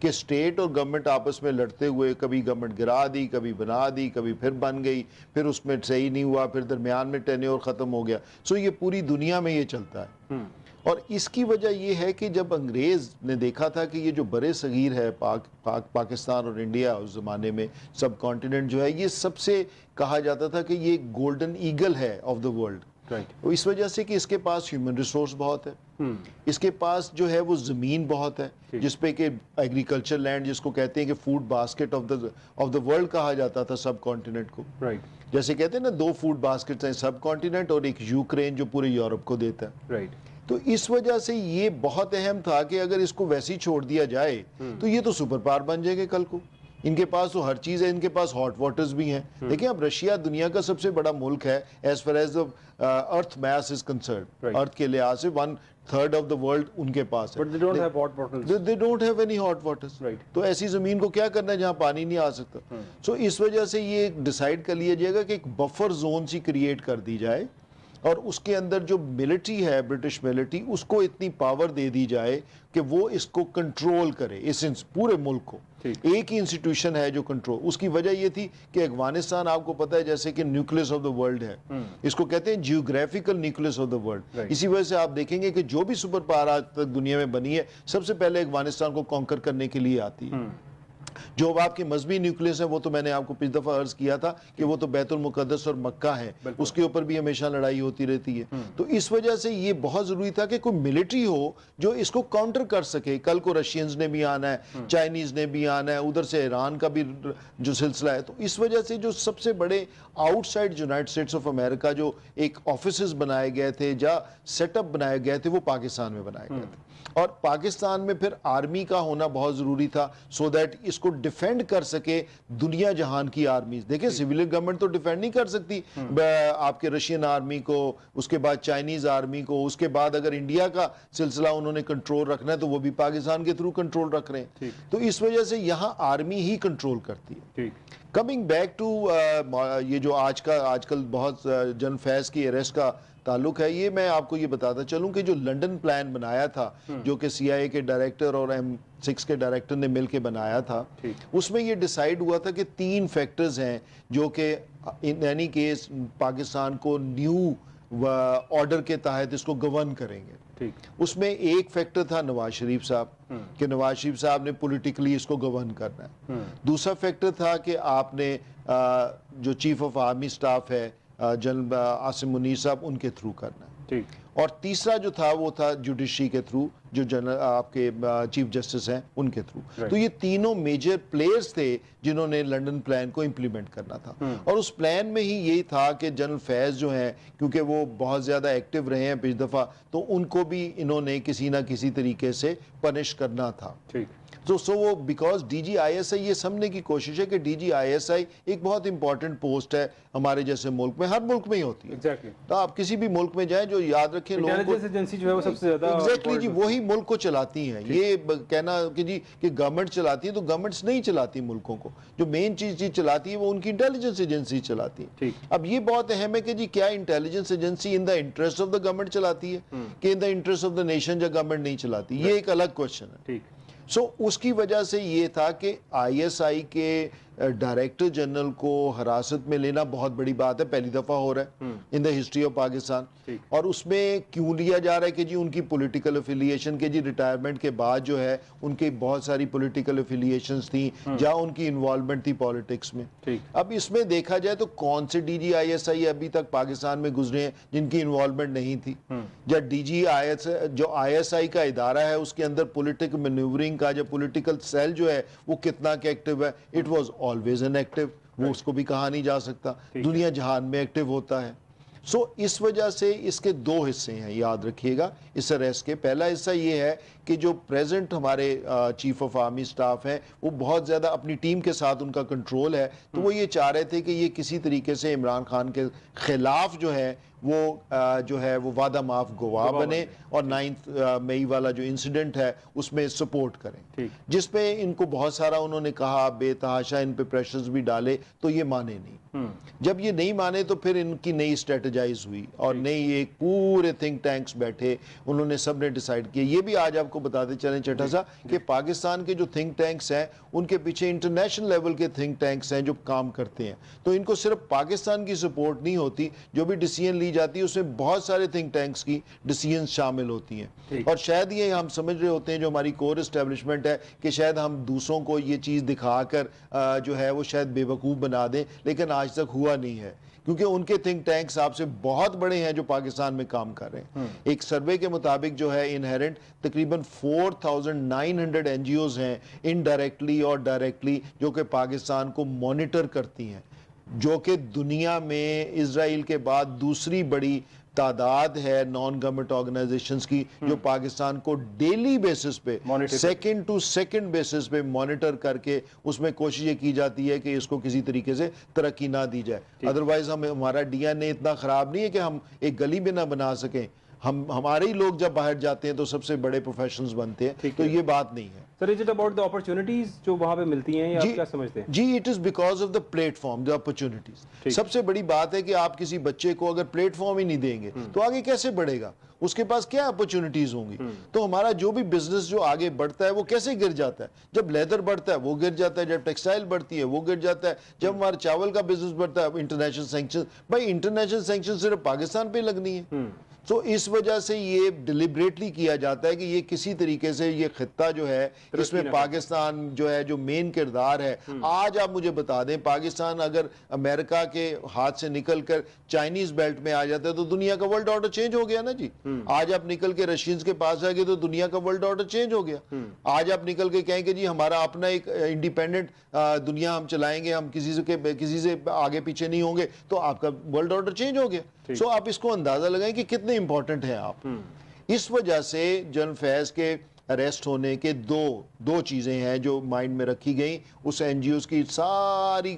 کہ اسٹیٹ اور گورنمنٹ آپس میں لڑتے ہوئے کبھی گورنمنٹ گرا دی، کبھی بنا دی، کبھی پھر بن گئی، پھر اس میں صحیح نہیں ہوا، پھر درمیان میں ٹینیور ختم ہو گیا. سو یہ پوری دنیا میں یہ چلتا ہے. اور اس کی وجہ یہ ہے کہ جب انگریز نے دیکھا تھا کہ یہ جو برے صغیر ہے پاکستان اور انڈیا اس زمانے میں سب کانٹیننٹ جو ہے، یہ سب سے کہا جاتا تھا کہ یہ گولڈن ایگل ہے آف دا ورلڈ. اس وجہ سے کہ اس کے پاس ہیومن ریسورس بہت ہے، اس کے پاس جو ہے وہ زمین بہت ہے جس پہ کہ ایگریکلچر لینڈ جس کو کہتے ہیں کہ food basket of the world کہا جاتا تھا سب کانٹیننٹ کو. جیسے کہتے ہیں نا 2 فوڈ باسکٹس ہیں، سب کانٹیننٹ اور ایک یوکرین جو پورے یورپ کو دیتا ہے. تو اس وجہ سے یہ بہت اہم تھا کہ اگر اس کو ویسے ہی چھوڑ دیا جائے تو یہ تو سپر پاور بن جائے گے کل کو. ان کے پاس تو ہر چیز ہے، ان کے پاس ہاٹ واٹرز بھی ہیں. دیکھیں اب رشیا دنیا کا سب سے بڑا ملک ہے as far as earth mass is concern, earth کے لحاظ سے 1/3 آف دا ورلڈ ان کے پاس ہے. They don't have any hot waters. تو ایسی زمین کو کیا کرنا ہے جہاں پانی نہیں آ سکتا. سو اس وجہ سے یہ ڈیسائیڈ کر لیا جائے گا کہ ایک بفر زون سی کریٹ کر دی جائے اور اس کے اندر جو ملٹری ہے برٹش ملٹری اس کو اتنی پاور دے دی جائے کہ وہ اس کو کنٹرول کرے، اس پورے ملک کو. ایک ہی انسٹیٹیوشن ہے جو کنٹرول. اس کی وجہ یہ تھی کہ افغانستان آپ کو پتا ہے جیسے کہ نیوکلس آف دا ورلڈ ہے، اس کو کہتے ہیں geographical Nucleus of the world. اسی وجہ سے آپ دیکھیں گے کہ جو بھی سپر پاور آج تک دنیا میں بنی ہے سب سے پہلے افغانستان کو کانکر کرنے کے لیے آتی ہے. جو آپ کے مذہبی نیوکلیس ہے وہ تو میں نے آپ کو پچھلی دفعہ عرض کیا تھا کہ وہ تو بیت المقدس اور مکہ ہے، اس کے اوپر بھی ہمیشہ لڑائی ہوتی رہتی ہے. تو اس وجہ سے یہ بہت ضروری تھا کہ کوئی ملٹری ہو جو اس کو کاؤنٹر کر سکے. کل کو رشینز نے بھی آنا ہے، چائنیز نے بھی آنا ہے، ادھر سے ایران کا بھی جو سلسلہ ہے. تو اس وجہ سے جو سب سے بڑے out side United States of America جو ایک آفیسز بنائے گئے تھے یا سیٹ اپ بنائے گئے تھے وہ پاکستان میں بنائے گئے تھے. اور پاکستان میں پھر آرمی کا ہونا بہت ضروری تھا سو دیٹ اس کو ڈیفینڈ کر سکے دنیا جہان کی آرمیز. دیکھیں سویلین گورنمنٹ تو ڈیفینڈ نہیں کر سکتی آپ کے رشین آرمی کو، اس کے بعد چائنیز آرمی کو، اس کے بعد اگر انڈیا کا سلسلہ انہوں نے کنٹرول رکھنا ہے تو وہ بھی پاکستان کے تھرو کنٹرول رکھ رہے ہیں. تو اس وجہ سے یہاں آرمی ہی کنٹرول کرتی ہے. کمنگ بیک ٹو یہ جو آج کل بہت جن فیض کی اریسٹ کا تعلق ہے، یہ میں آپ کو یہ بتاتا چلوں کہ جو لنڈن پلان بنایا تھا جو کہ CIA کے ڈائریکٹر اور M6 کے ڈائریکٹر نے مل کے بنایا تھا، اس میں یہ ڈیسائیڈ ہوا تھا کہ 3 فیکٹرز ہیں جو کہ ان اینی کیس پاکستان کو نیو آرڈر کے تحت اس کو گورن کریں گے. اس میں ایک فیکٹر تھا نواز شریف صاحب کہ نواز شریف صاحب نے پولیٹیکلی اس کو گورن کرنا ہے. دوسرا فیکٹر تھا کہ آپ نے جو چیف آف آرمی سٹاف ہے جنرل عاصم منیر صاحب ان کے تھرو کرنا ہے. اور تیسرا جو تھا وہ تھا جوڈیشری کے تھرو جو جنرل آپ کے چیف جسٹس ہیں ان کے تھرو. تو یہ تینوں میجر پلیئرز تھے جنہوں نے لنڈن پلان کو امپلیمنٹ کرنا تھا. اور اس پلان میں ہی یہی تھا کہ جنرل فیض جو ہیں کیونکہ وہ بہت زیادہ ایکٹیو رہے ہیں پچھلی دفعہ تو ان کو بھی انہوں نے کسی نہ کسی طریقے سے پنش کرنا تھا. سو وہ بیکاز DGISI یہ سمجھنے کی کوشش ہے کہ DGISI ایک بہت امپورٹنٹ پوسٹ ہے ہمارے جیسے ملک میں، ہر ملک میں ہی ہوتی ہے. تو آپ کسی بھی ملک میں جائیں جو یاد رکھیں لوگوں کو ایجنسی جو ہے وہ سب سے زیادہ ایگزیکٹلی جی وہی ملک کو چلاتی ہیں. یہ کہنا کہ جی کہ گورنمنٹ چلاتی ہے تو گورنمنٹس نہیں چلاتی ملکوں کو، جو مین چیز چلاتی ہے وہ ان کی انٹیلیجنس ایجنسی چلاتی ہے. اب یہ بہت اہم ہے کہ جی کیا intelligence agency in the interest of the government چلاتی ہے کہ in the interest of the nation جو گورنمنٹ نہیں چلاتی. یہ ایک الگ کوشچن ہے. سو اس کی وجہ سے یہ تھا کہ ISI کے ڈائریکٹر جنرل کو حراست میں لینا بہت بڑی بات ہے، پہلی دفعہ ہو رہا ہے ان دا ہسٹری آف پاکستان. اور اس میں کیوں لیا جا رہا ہے کہ جی ان کی پولیٹیکل افیلیشن کے جی ریٹائرمنٹ کے بعد جو ہے ان کی بہت ساری پولیٹیکل افیلیشنز تھیں جہاں ان کی انوالومنٹ تھی پالیٹکس میں. اب اس میں دیکھا جائے تو کون سے DGISI ابھی تک پاکستان میں گزرے ہیں جن کی انوالومنٹ نہیں تھی. یا DGISI جو ISI کا ادارہ ہے اس کے اندر پولیٹیکل مینیورنگ کا جو پولیٹیکل سیل جو ہے وہ کتنا کہ ایکٹیو ہے. It was always an active، وہ اس کو بھی کہا نہیں جا سکتا، دنیا جہان میں ایکٹیو ہوتا ہے. سو اس وجہ سے اس کے 2 حصے ہیں یاد رکھیے گا اس ریس کے. پہلا حصہ یہ ہے کہ جو پریزنٹ ہمارے چیف آف آرمی سٹاف ہیں وہ بہت زیادہ اپنی ٹیم کے ساتھ ان کا کنٹرول ہے تو وہ یہ چاہ رہے تھے کہ یہ کسی طریقے سے عمران خان کے خلاف جو ہے وہ وعدہ معاف گواہ بنے اور 9 مئی والا جو انسیڈنٹ ہے اس میں سپورٹ کریں، جس پہ ان کو بہت سارا انہوں نے کہا بے تحاشا ان پہ پریشرز بھی ڈالے تو یہ مانے نہیں. جب یہ نہیں مانے تو پھر ان کی نئی اسٹریٹجائز ہوئی اور نئی ایک پورے تھنک ٹینکس بیٹھے، انہوں نے سب نے ڈیسائیڈ کیا. یہ بھی آج آپ کو کو بتاتے چلیں چٹا سا کہ پاکستان کے جو تھنک ٹینکس ہیں ان کے پیچھے انٹرنیشنل لیول کے تھنک ٹینکس ہیں جو کام کرتے ہیں. تو ان کو صرف پاکستان کی سپورٹ نہیں ہوتی, جو بھی ڈیسیژن لی جاتی ہے اس میں بہت سارے تھنک ٹینکس کی ڈیسیژنز شامل ہوتی ہیں. اور شاید یہ ہم سمجھ رہے ہوتے ہیں جو ہماری کور اسٹیبلشمنٹ ہے کہ شاید ہم دوسروں کو یہ چیز دکھا کر جو ہے وہ شاید بے وقوف بنا دیں, لیکن آج تک ہوا نہیں ہے, کیونکہ ان کے تھنک ٹینکس آپ سے بہت بڑے ہیں جو پاکستان میں کام کر رہے ہیں. ایک سروے کے مطابق جو ہے انہیرنٹ تقریباً 4900 این جی اوز ہیں انڈائریکٹلی اور ڈائریکٹلی جو کہ پاکستان کو مانیٹر کرتی ہیں, جو کہ دنیا میں اسرائیل کے بعد دوسری بڑی تعداد ہے نان گورنمنٹ آرگنائزیشنز کی جو پاکستان کو ڈیلی بیسس پہ سیکنڈ ٹو سیکنڈ بیسس پہ مانیٹر کر کے اس میں کوشش یہ کی جاتی ہے کہ اس کو کسی طریقے سے ترقی نہ دی جائے. ادروائز ہمارا ڈی این اے اتنا خراب نہیں ہے کہ ہم ایک گلی بھی نہ بنا سکیں. ہمارے ہی لوگ جب باہر جاتے ہیں تو سب سے بڑے پروفیشنلز بنتے ہیں, تو یہ بات نہیں ہے. سر is it about the opportunities جو وہاں پہ ملتی ہیں, یا آپ کیا سمجھتے ہیں؟ جی it is because of the platform, the opportunities. سب سے بڑی بات ہے کہ آپ کسی بچے کو اگر پلیٹ فارم ہی نہیں دیں گے تو آگے کیسے بڑھے گا, اس کے پاس کیا اپرچونیٹیز ہوں گی. تو ہمارا جو بھی بزنس جو آگے بڑھتا ہے وہ کیسے گر جاتا ہے؟ جب لیدر بڑھتا ہے وہ گر جاتا ہے, جب ٹیکسٹائل بڑھتی ہے وہ گر جاتا ہے, جب ہمارا چاول کا بزنس بڑھتا ہے انٹرنیشنل سینکشن. بھائی انٹرنیشنل سینکشن صرف پاکستان پہ لگنی ہے. تو اس وجہ سے یہ ڈیلیبریٹلی کیا جاتا ہے کہ یہ کسی طریقے سے یہ خطہ جو ہے اس میں پاکستان جو ہے جو مین کردار ہے. آج آپ مجھے بتا دیں پاکستان اگر امریکہ کے ہاتھ سے نکل کر چائنیز بیلٹ میں آ جاتا ہے تو دنیا کا ورلڈ آرڈر چینج ہو گیا نا جی. آج آپ نکل کے رشینز کے پاس آ گئے تو دنیا کا ورلڈ آرڈر چینج ہو گیا. آج آپ نکل کے کہیں کہ جی ہمارا اپنا ایک انڈیپینڈنٹ دنیا ہم چلائیں گے, ہم کسی سے آگے پیچھے نہیں ہوں گے, تو آپ کا ورلڈ آرڈر چینج ہو گیا. سو آپ اس کو اندازہ لگائیں کہ کتنے امپورٹنٹ ہیں آپ. اس وجہ سے جنرل فیض کے اریسٹ ہونے کے دو چیزیں ہیں جو مائنڈ میں رکھی گئیں. اس این جی اوز کی ساری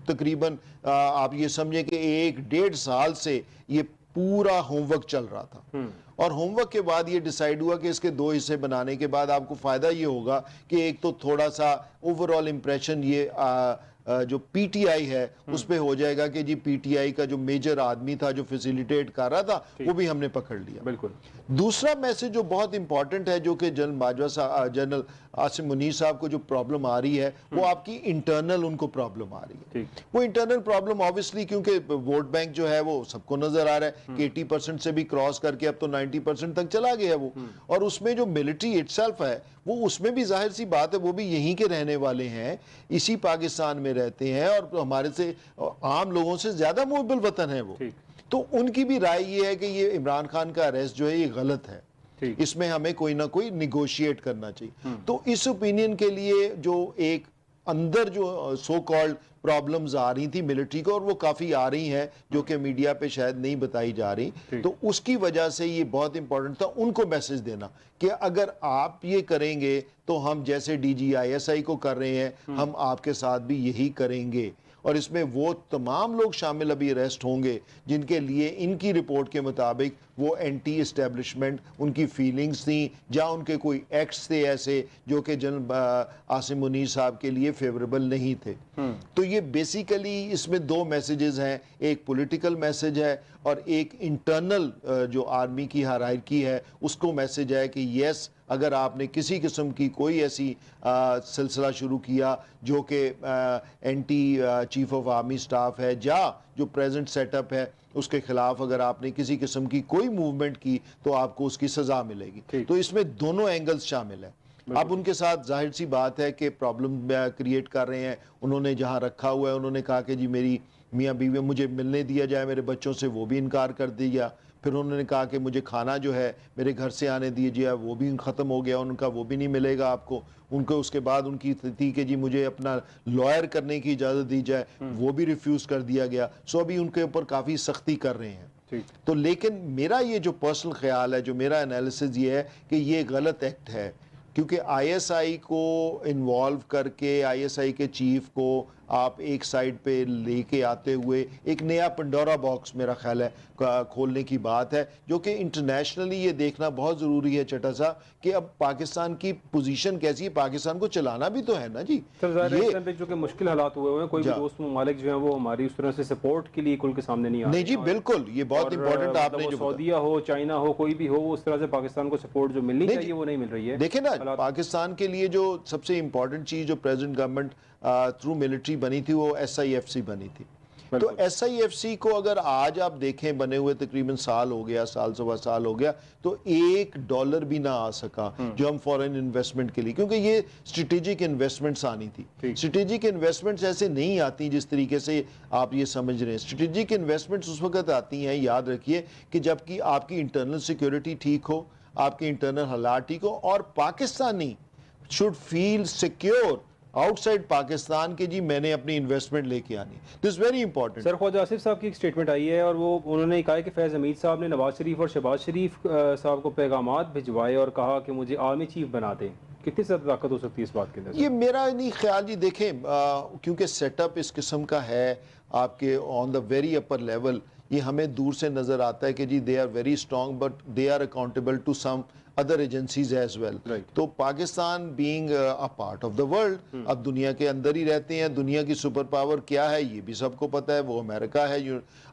تقریباً آپ یہ سمجھیں کہ 1.5 سال سے یہ پورا ہوم ورک چل رہا تھا, اور ہوم ورک کے بعد یہ ڈیسائیڈ ہوا کہ اس کے 2 حصے بنانے کے بعد آپ کو فائدہ یہ ہوگا کہ ایک تو تھوڑا سا اوورآل امپریشن یہ جو پی ٹی آئی ہے اس پہ ہو جائے گا کہ جی پی ٹی آئی کا جو میجر آدمی تھا جو فیسیلیٹیٹ کر رہا تھا وہ بھی ہم نے پکڑ لیا. بالکل. دوسرا میسج جو بہت امپورٹنٹ ہے جو کہ جنرل باجوہ صاحب, جنرل عاصم منیر صاحب کو جو پرابلم آ رہی ہے وہ آپ کی انٹرنل ان کو پرابلم آ رہی ہے. وہ انٹرنل پرابلم آبویسلی کیونکہ ووٹ بینک جو ہے وہ سب کو نظر آ رہا ہے کہ 80% سے بھی کراس کر کے اب تو 90% تک چلا گیا ہے وہ, اور اس میں جو ملٹری اٹ سیلف ہے وہ اس میں بھی ظاہر سی بات ہے وہ بھی یہیں کے رہنے والے ہیں, اسی پاکستان میں رہتے ہیں اور ہمارے سے عام لوگوں سے زیادہ محب الوطن ہیں وہ. تو ان کی بھی رائے یہ ہے کہ یہ عمران خان کا اریسٹ جو ہے یہ غلط ہے, اس میں ہمیں کوئی نہ کوئی نیگوشیٹ کرنا چاہیے. تو اس اوپینین کے لیے جو ایک اندر جو سو کالڈ پرابلمز آ رہی تھی ملٹری کو, اور وہ کافی آ رہی ہیں جو کہ میڈیا پہ شاید نہیں بتائی جا رہی, تو اس کی وجہ سے یہ بہت امپورٹنٹ تھا ان کو میسج دینا کہ اگر آپ یہ کریں گے تو ہم جیسے D G I S I کو کر رہے ہیں ہم آپ کے ساتھ بھی یہی کریں گے. اور اس میں وہ تمام لوگ شامل ابھی اریسٹ ہوں گے جن کے لیے ان کی رپورٹ کے مطابق وہ اینٹی اسٹیبلشمنٹ ان کی فیلنگز تھیں, یا ان کے کوئی ایکٹس تھے ایسے جو کہ جنرل عاصم منیر صاحب کے لیے فیوریبل نہیں تھے. تو یہ بیسیکلی اس میں 2 میسیجز ہیں, ایک پولیٹیکل میسیج ہے اور ایک انٹرنل جو آرمی کی ہائرارکی ہے اس کو میسیج ہے کہ یس اگر آپ نے کسی قسم کی کوئی ایسی سلسلہ شروع کیا جو کہ anti chief of army staff ہے یا جو پریزنٹ سیٹ اپ ہے اس کے خلاف اگر آپ نے کسی قسم کی کوئی موومنٹ کی تو آپ کو اس کی سزا ملے گی. تو اس میں دونوں اینگلز شامل ہیں. اب ان کے ساتھ ظاہر سی بات ہے کہ پرابلم کریٹ کر رہے ہیں. انہوں نے جہاں رکھا ہوا ہے انہوں نے کہا کہ جی میری میاں بیوی مجھے ملنے دیا جائے میرے بچوں سے, وہ بھی انکار کر دیا. پھر انہوں نے کہا کہ مجھے کھانا جو ہے میرے گھر سے آنے دیجیے, وہ بھی ختم ہو گیا ان کا, وہ بھی نہیں ملے گا آپ کو. ان کو اس کے بعد ان کی تھی کہ جی مجھے اپنا لائر کرنے کی اجازت دی جائے, وہ بھی ریفیوز کر دیا گیا. سو ابھی ان کے اوپر کافی سختی کر رہے ہیں. تو لیکن میرا یہ جو پرسنل خیال ہے, جو میرا انالیسز یہ ہے کہ یہ غلط ایکٹ ہے. کیونکہ آئی ایس آئی کو انوالو کر کے آئی ایس آئی کے چیف کو آپ ایک سائڈ پہ لے کے آتے ہوئے ایک نیا پنڈورا باکس میرا خیال ہے کھولنے کی بات ہے، جو کہ انٹرنیشنلی یہ دیکھنا بہت ضروری ہے چٹا صاحب کہ اب پاکستان کی پوزیشن کیسی ہے، پاکستان کو چلانا بھی تو ہے نا جی۔ سر ظاہر ہے اس ٹائم پہ جو کہ مشکل حالات ہوئے ہیں، کوئی بھی دوست ممالک جو ہیں وہ ہماری اس طرح سے سپورٹ کے لیے کھل کے سامنے نہیں آ رہے نہیں جی بالکل، یہ بہت امپورٹنٹ آپ نے جو سعودیہ ہو چائنا ہو کوئی بھی ہو، اس طرح سے پاکستان کو سپورٹ جو ملنی چاہیے وہ نہیں مل رہی ہے۔ دیکھیں نا پاکستان کے لیے جو سب سے امپورٹنٹ چیز جو پریزنٹ گورنمنٹ تھرو ملٹری بنی تھی وہ ایس آئی ایف سی بنی تھی، تو ایس آئی ایف سی کو اگر آج آپ دیکھیں بنے ہوئے تقریباً سال ہو گیا، سال سوا سال ہو گیا، تو $1 بھی نہ آ سکا جو ہم فورن انویسٹمنٹ کے لیے، کیونکہ یہ اسٹریٹجک انویسٹمنٹس آنی تھی۔ اسٹریٹجک انویسٹمنٹس ایسے نہیں آتی جس طریقے سے آپ یہ سمجھ رہے ہیں۔ اسٹریٹجک انویسٹمنٹس اس وقت آتی ہیں، یاد رکھیے، کہ جب کہ آپ کی انٹرنل سیکیورٹی ٹھیک ہو، آپ کے انٹرنل حالات ٹھیک ہو، اور Pakistani should feel secure outside Pakistan کے جی میں نے اپنی انویسٹمنٹ لے کے آنی۔ This very important. Sir Khawaja Asif صاحب کی ایک سٹیٹمنٹ آئی ہے اور وہ انہوں نے کہا ہے کہ فیض حمید صاحب نے نواز شریف اور شہباز شریف صاحب کو پیغامات بھجوائے اور کہا کہ مجھے آرمی چیف بنا دیں، کتنی زیادہ طاقت ہو سکتی ہے اس بات کے اندر؟ یہ میرا نہیں خیال جی، دیکھیں کیونکہ سیٹ اپ اس قسم کا ہے آپ کے آن دا ویری اپر لیول، یہ ہمیں دور سے نظر آتا ہے کہ جی they are very strong but they are accountable to some other agencies as well. تو Pakistan being a part of the world, اب دنیا کے اندر ہی رہتے ہیں، دنیا کی سپر پاور کیا ہے یہ بھی سب کو پتہ ہے، وہ امریکہ ہے۔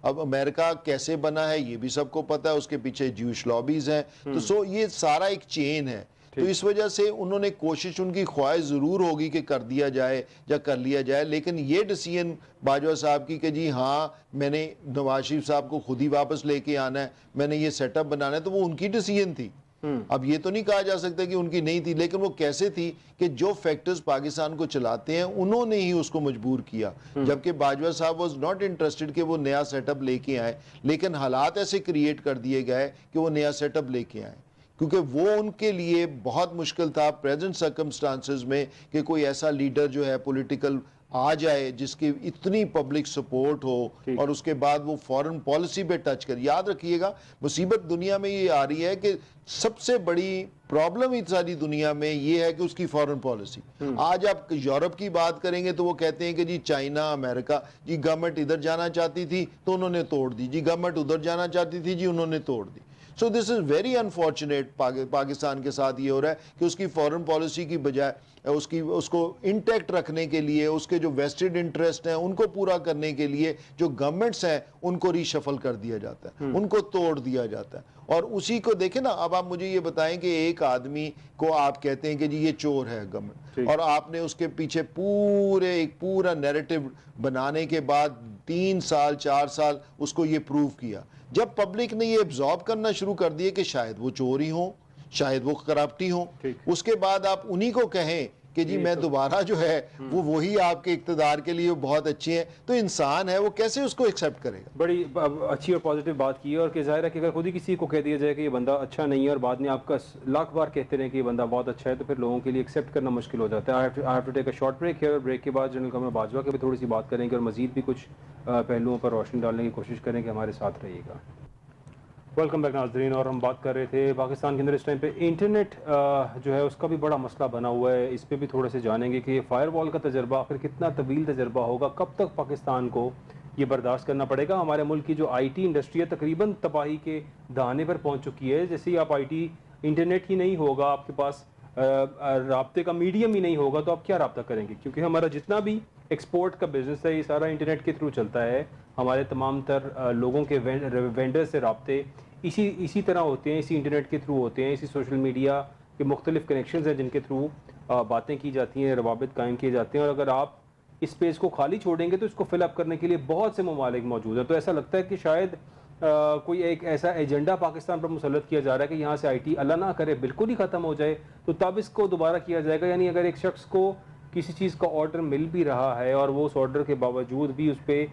اب امریکہ کیسے بنا ہے یہ بھی سب کو پتہ ہے، اس کے پیچھے جوش لابیز ہیں، تو سو یہ سارا ایک چین ہے۔ تو اس وجہ سے انہوں نے کوشش، ان کی خواہش ضرور ہوگی کہ کر دیا جائے یا کر لیا جائے، لیکن یہ ڈیسیژن باجوہ صاحب کی کہ جی ہاں میں نے نواز شریف صاحب کو خود ہی واپس لے کے آنا ہے، میں نے یہ سیٹ اپ بنانا ہے، تو وہ ان کی ڈیسیژن تھی۔ اب یہ تو نہیں کہا جا سکتا کہ ان کی نہیں تھی، لیکن وہ کیسے تھی کہ جو فیکٹرز پاکستان کو چلاتے ہیں انہوں نے ہی اس کو مجبور کیا، جبکہ باجوہ صاحب واز ناٹ انٹرسٹڈ کہ وہ نیا سیٹ اپ لے کے آئے، لیکن حالات ایسے کریٹ کر دیے گئے کہ وہ نیا سیٹ اپ لے کے آئے، کیونکہ وہ ان کے لیے بہت مشکل تھا پریزنٹ سرکمسٹانسز میں کہ کوئی ایسا لیڈر جو ہے پولیٹیکل آ جائے جس کی اتنی پبلک سپورٹ ہو اور اس کے بعد وہ فورن پالیسی پہ ٹچ کر۔ یاد رکھیے گا مصیبت دنیا میں یہ آ رہی ہے کہ سب سے بڑی پرابلم ہی ساری دنیا میں یہ ہے کہ اس کی فورن پالیسی۔ آج آپ یورپ کی بات کریں گے تو وہ کہتے ہیں کہ جی چائنا، امریکہ، جی گورنمنٹ ادھر جانا چاہتی تھی تو انہوں نے توڑ دی، جی گورنمنٹ ادھر جانا چاہتی تھی جی انہوں نے توڑ دی۔ سو دس از ویری انفارچونیٹ پاکستان کے ساتھ یہ ہو رہا ہے کہ اس کی فورن پالیسی کی بجائے اس کو انٹیکٹ رکھنے کے لیے، اس کے جو ویسٹڈ انٹرسٹ ہیں ان کو پورا کرنے کے لیے جو گورنمنٹس ہیں ان کو ری شفل کر دیا جاتا ہے، ان کو توڑ دیا جاتا ہے۔ اور اسی کو دیکھیں نا، اب آپ مجھے یہ بتائیں کہ ایک آدمی کو آپ کہتے ہیں کہ جی یہ چور ہے گورنمنٹ، اور آپ نے اس کے پیچھے ایک پورا نیریٹو بنانے کے بعد 3 سال 4 سال اس کو یہ پروو کیا، جب پبلک نے یہ ابزارب کرنا شروع کر دیے کہ شاید وہ چور ہی ہوں، شاید وہ کرپٹی ہوں، اس کے بعد آپ انہی کو کہیں کہ جی میں دوبارہ جو ہے وہی آپ کے اقتدار کے لیے بہت اچھے ہیں، تو انسان ہے وہ کیسے اس کو ایکسیپٹ کرے گا؟ بڑی اچھی اور پازیٹیو بات کی ہے، اور کہ ظاہر ہے کہ اگر خود ہی کسی کو کہہ دیا جائے کہ یہ بندہ اچھا نہیں ہے اور بعد میں آپ کا لاکھ بار کہتے رہیں کہ یہ بندہ بہت اچھا ہے، تو پھر لوگوں کے لیے ایکسیپٹ کرنا مشکل ہو جاتا ہے۔ I have to take a short break here، اور بریک کے بعد جنرل قمر باجوہ کے بھی تھوڑی سی بات کریں گے اور مزید بھی کچھ پہلوؤں پر روشنی ڈالنے کی کوشش کریں کہ ہمارے ساتھ رہیے گا۔ ویلکم بیک ناظرین، اور ہم بات کر رہے تھے پاکستان کے اندر اس ٹائم پہ انٹرنیٹ جو ہے اس کا بھی بڑا مسئلہ بنا ہوا ہے، اس پہ بھی تھوڑے سے جانیں گے کہ یہ فائر وال کا تجربہ آخر کتنا طویل تجربہ ہوگا، کب تک پاکستان کو یہ برداشت کرنا پڑے گا۔ ہمارے ملک کی جو آئی ٹی انڈسٹری ہے تقریباً تباہی کے دہانے پر پہنچ چکی ہے۔ جیسے ہی آپ آئی ٹی انٹرنیٹ ہی نہیں ہوگا، آپ کے پاس رابطے کا میڈیم ہی نہیں ہوگا، تو آپ کیا رابطہ کریں گے؟ کیونکہ ہمارا جتنا بھی ایکسپورٹ کا بزنس ہے یہ سارا انٹرنیٹ کے تھرو چلتا ہے، ہمارے تمام تر لوگوں کے وینڈر سے رابطے اسی طرح ہوتے ہیں، اسی انٹرنیٹ کے تھرو ہوتے ہیں، اسی سوشل میڈیا کے مختلف کنیکشنز ہیں جن کے تھرو باتیں کی جاتی ہیں، روابط قائم کیے جاتے ہیں، اور اگر آپ اس اسپیس کو خالی چھوڑیں گے تو اس کو فل اپ کرنے کے لیے بہت سے ممالک موجود ہیں۔ تو ایسا لگتا ہے کہ شاید کوئی ایک ایسا ایجنڈا پاکستان پر مسلط کیا جا رہا ہے کہ یہاں سے آئی ٹی اللہ نہ کرے بالکل ہی ختم ہو جائے، تو تب اس کو دوبارہ کیا جائے گا۔ یعنی اگر ایک شخص کو کسی چیز کا آرڈر مل بھی رہا ہے اور وہ اس آرڈر کے باوجود بھی اس پہ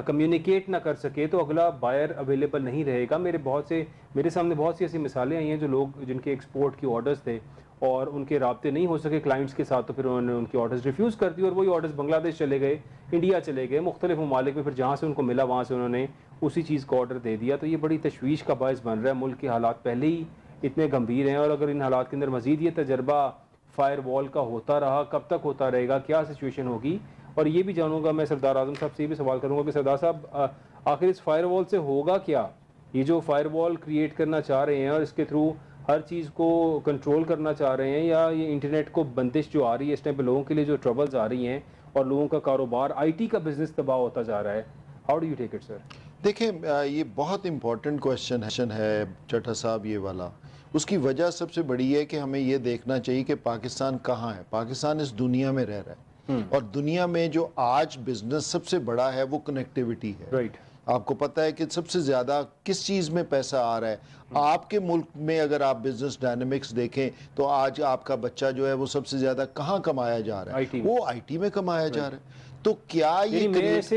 کمیونیکیٹ نہ کر سکے تو اگلا بائر اویلیبل نہیں رہے گا۔ میرے سامنے بہت سی ایسی مثالیں آئی ہیں جو لوگ جن کے ایکسپورٹ کی آرڈرز تھے اور ان کے رابطے نہیں ہو سکے کلائنٹس کے ساتھ، تو پھر انہوں نے ان کی آرڈرز ریفیوز کر دی اور وہی آرڈرز بنگلہ دیش چلے گئے، انڈیا چلے گئے، مختلف ممالک میں پھر جہاں سے ان کو ملا وہاں سے انہوں نے اسی چیز کو آرڈر دے دیا۔ تو یہ بڑی تشویش کا باعث بن رہا ہے۔ ملک کے حالات پہلے ہی اتنے گمبھیر ہیں، اور اگر ان حالات کے اندر مزید یہ تجربہ فائر وال کا ہوتا رہا, کب تک ہوتا رہے گا, کیا سچویشن ہوگی. اور یہ بھی جانوں گا میں سردار اعظم صاحب سے یہ بھی سوال کروں گا کہ سردار صاحب آخر اس فائر وال سے ہوگا کیا؟ یہ جو فائر وال کریٹ کرنا چاہ رہے ہیں اور اس کے تھرو ہر چیز کو کنٹرول کرنا چاہ رہے ہیں, یا یہ انٹرنیٹ کو بندش جو آ رہی ہے اس ٹائم پہ لوگوں کے لیے جو ٹربلز آ رہی ہیں اور لوگوں کا کاروبار آئی ٹی کا بزنس تباہ ہوتا جا رہا ہے, how do you take it سر؟ دیکھیں یہ بہت امپورٹنٹ کویشچن ہے چٹھا صاحب یہ والا. اس کی وجہ سب سے بڑی ہے کہ ہمیں یہ دیکھنا چاہیے کہ پاکستان کہاں ہے. پاکستان اس دنیا میں رہ رہا ہے, اور دنیا میں جو آج بزنس سب سے بڑا ہے وہ کنیکٹیوٹی ہے. رائٹ. آپ کو پتہ ہے کہ سب سے زیادہ کس چیز میں پیسہ آ رہا ہے. آپ کے ملک میں اگر آپ بزنس ڈائنامکس دیکھیں تو آج آپ کا بچہ جو ہے وہ سب سے زیادہ کہاں کمایا جا رہا ہے, وہ آئی ٹی میں کمایا جا رہا ہے. تو کیا یہ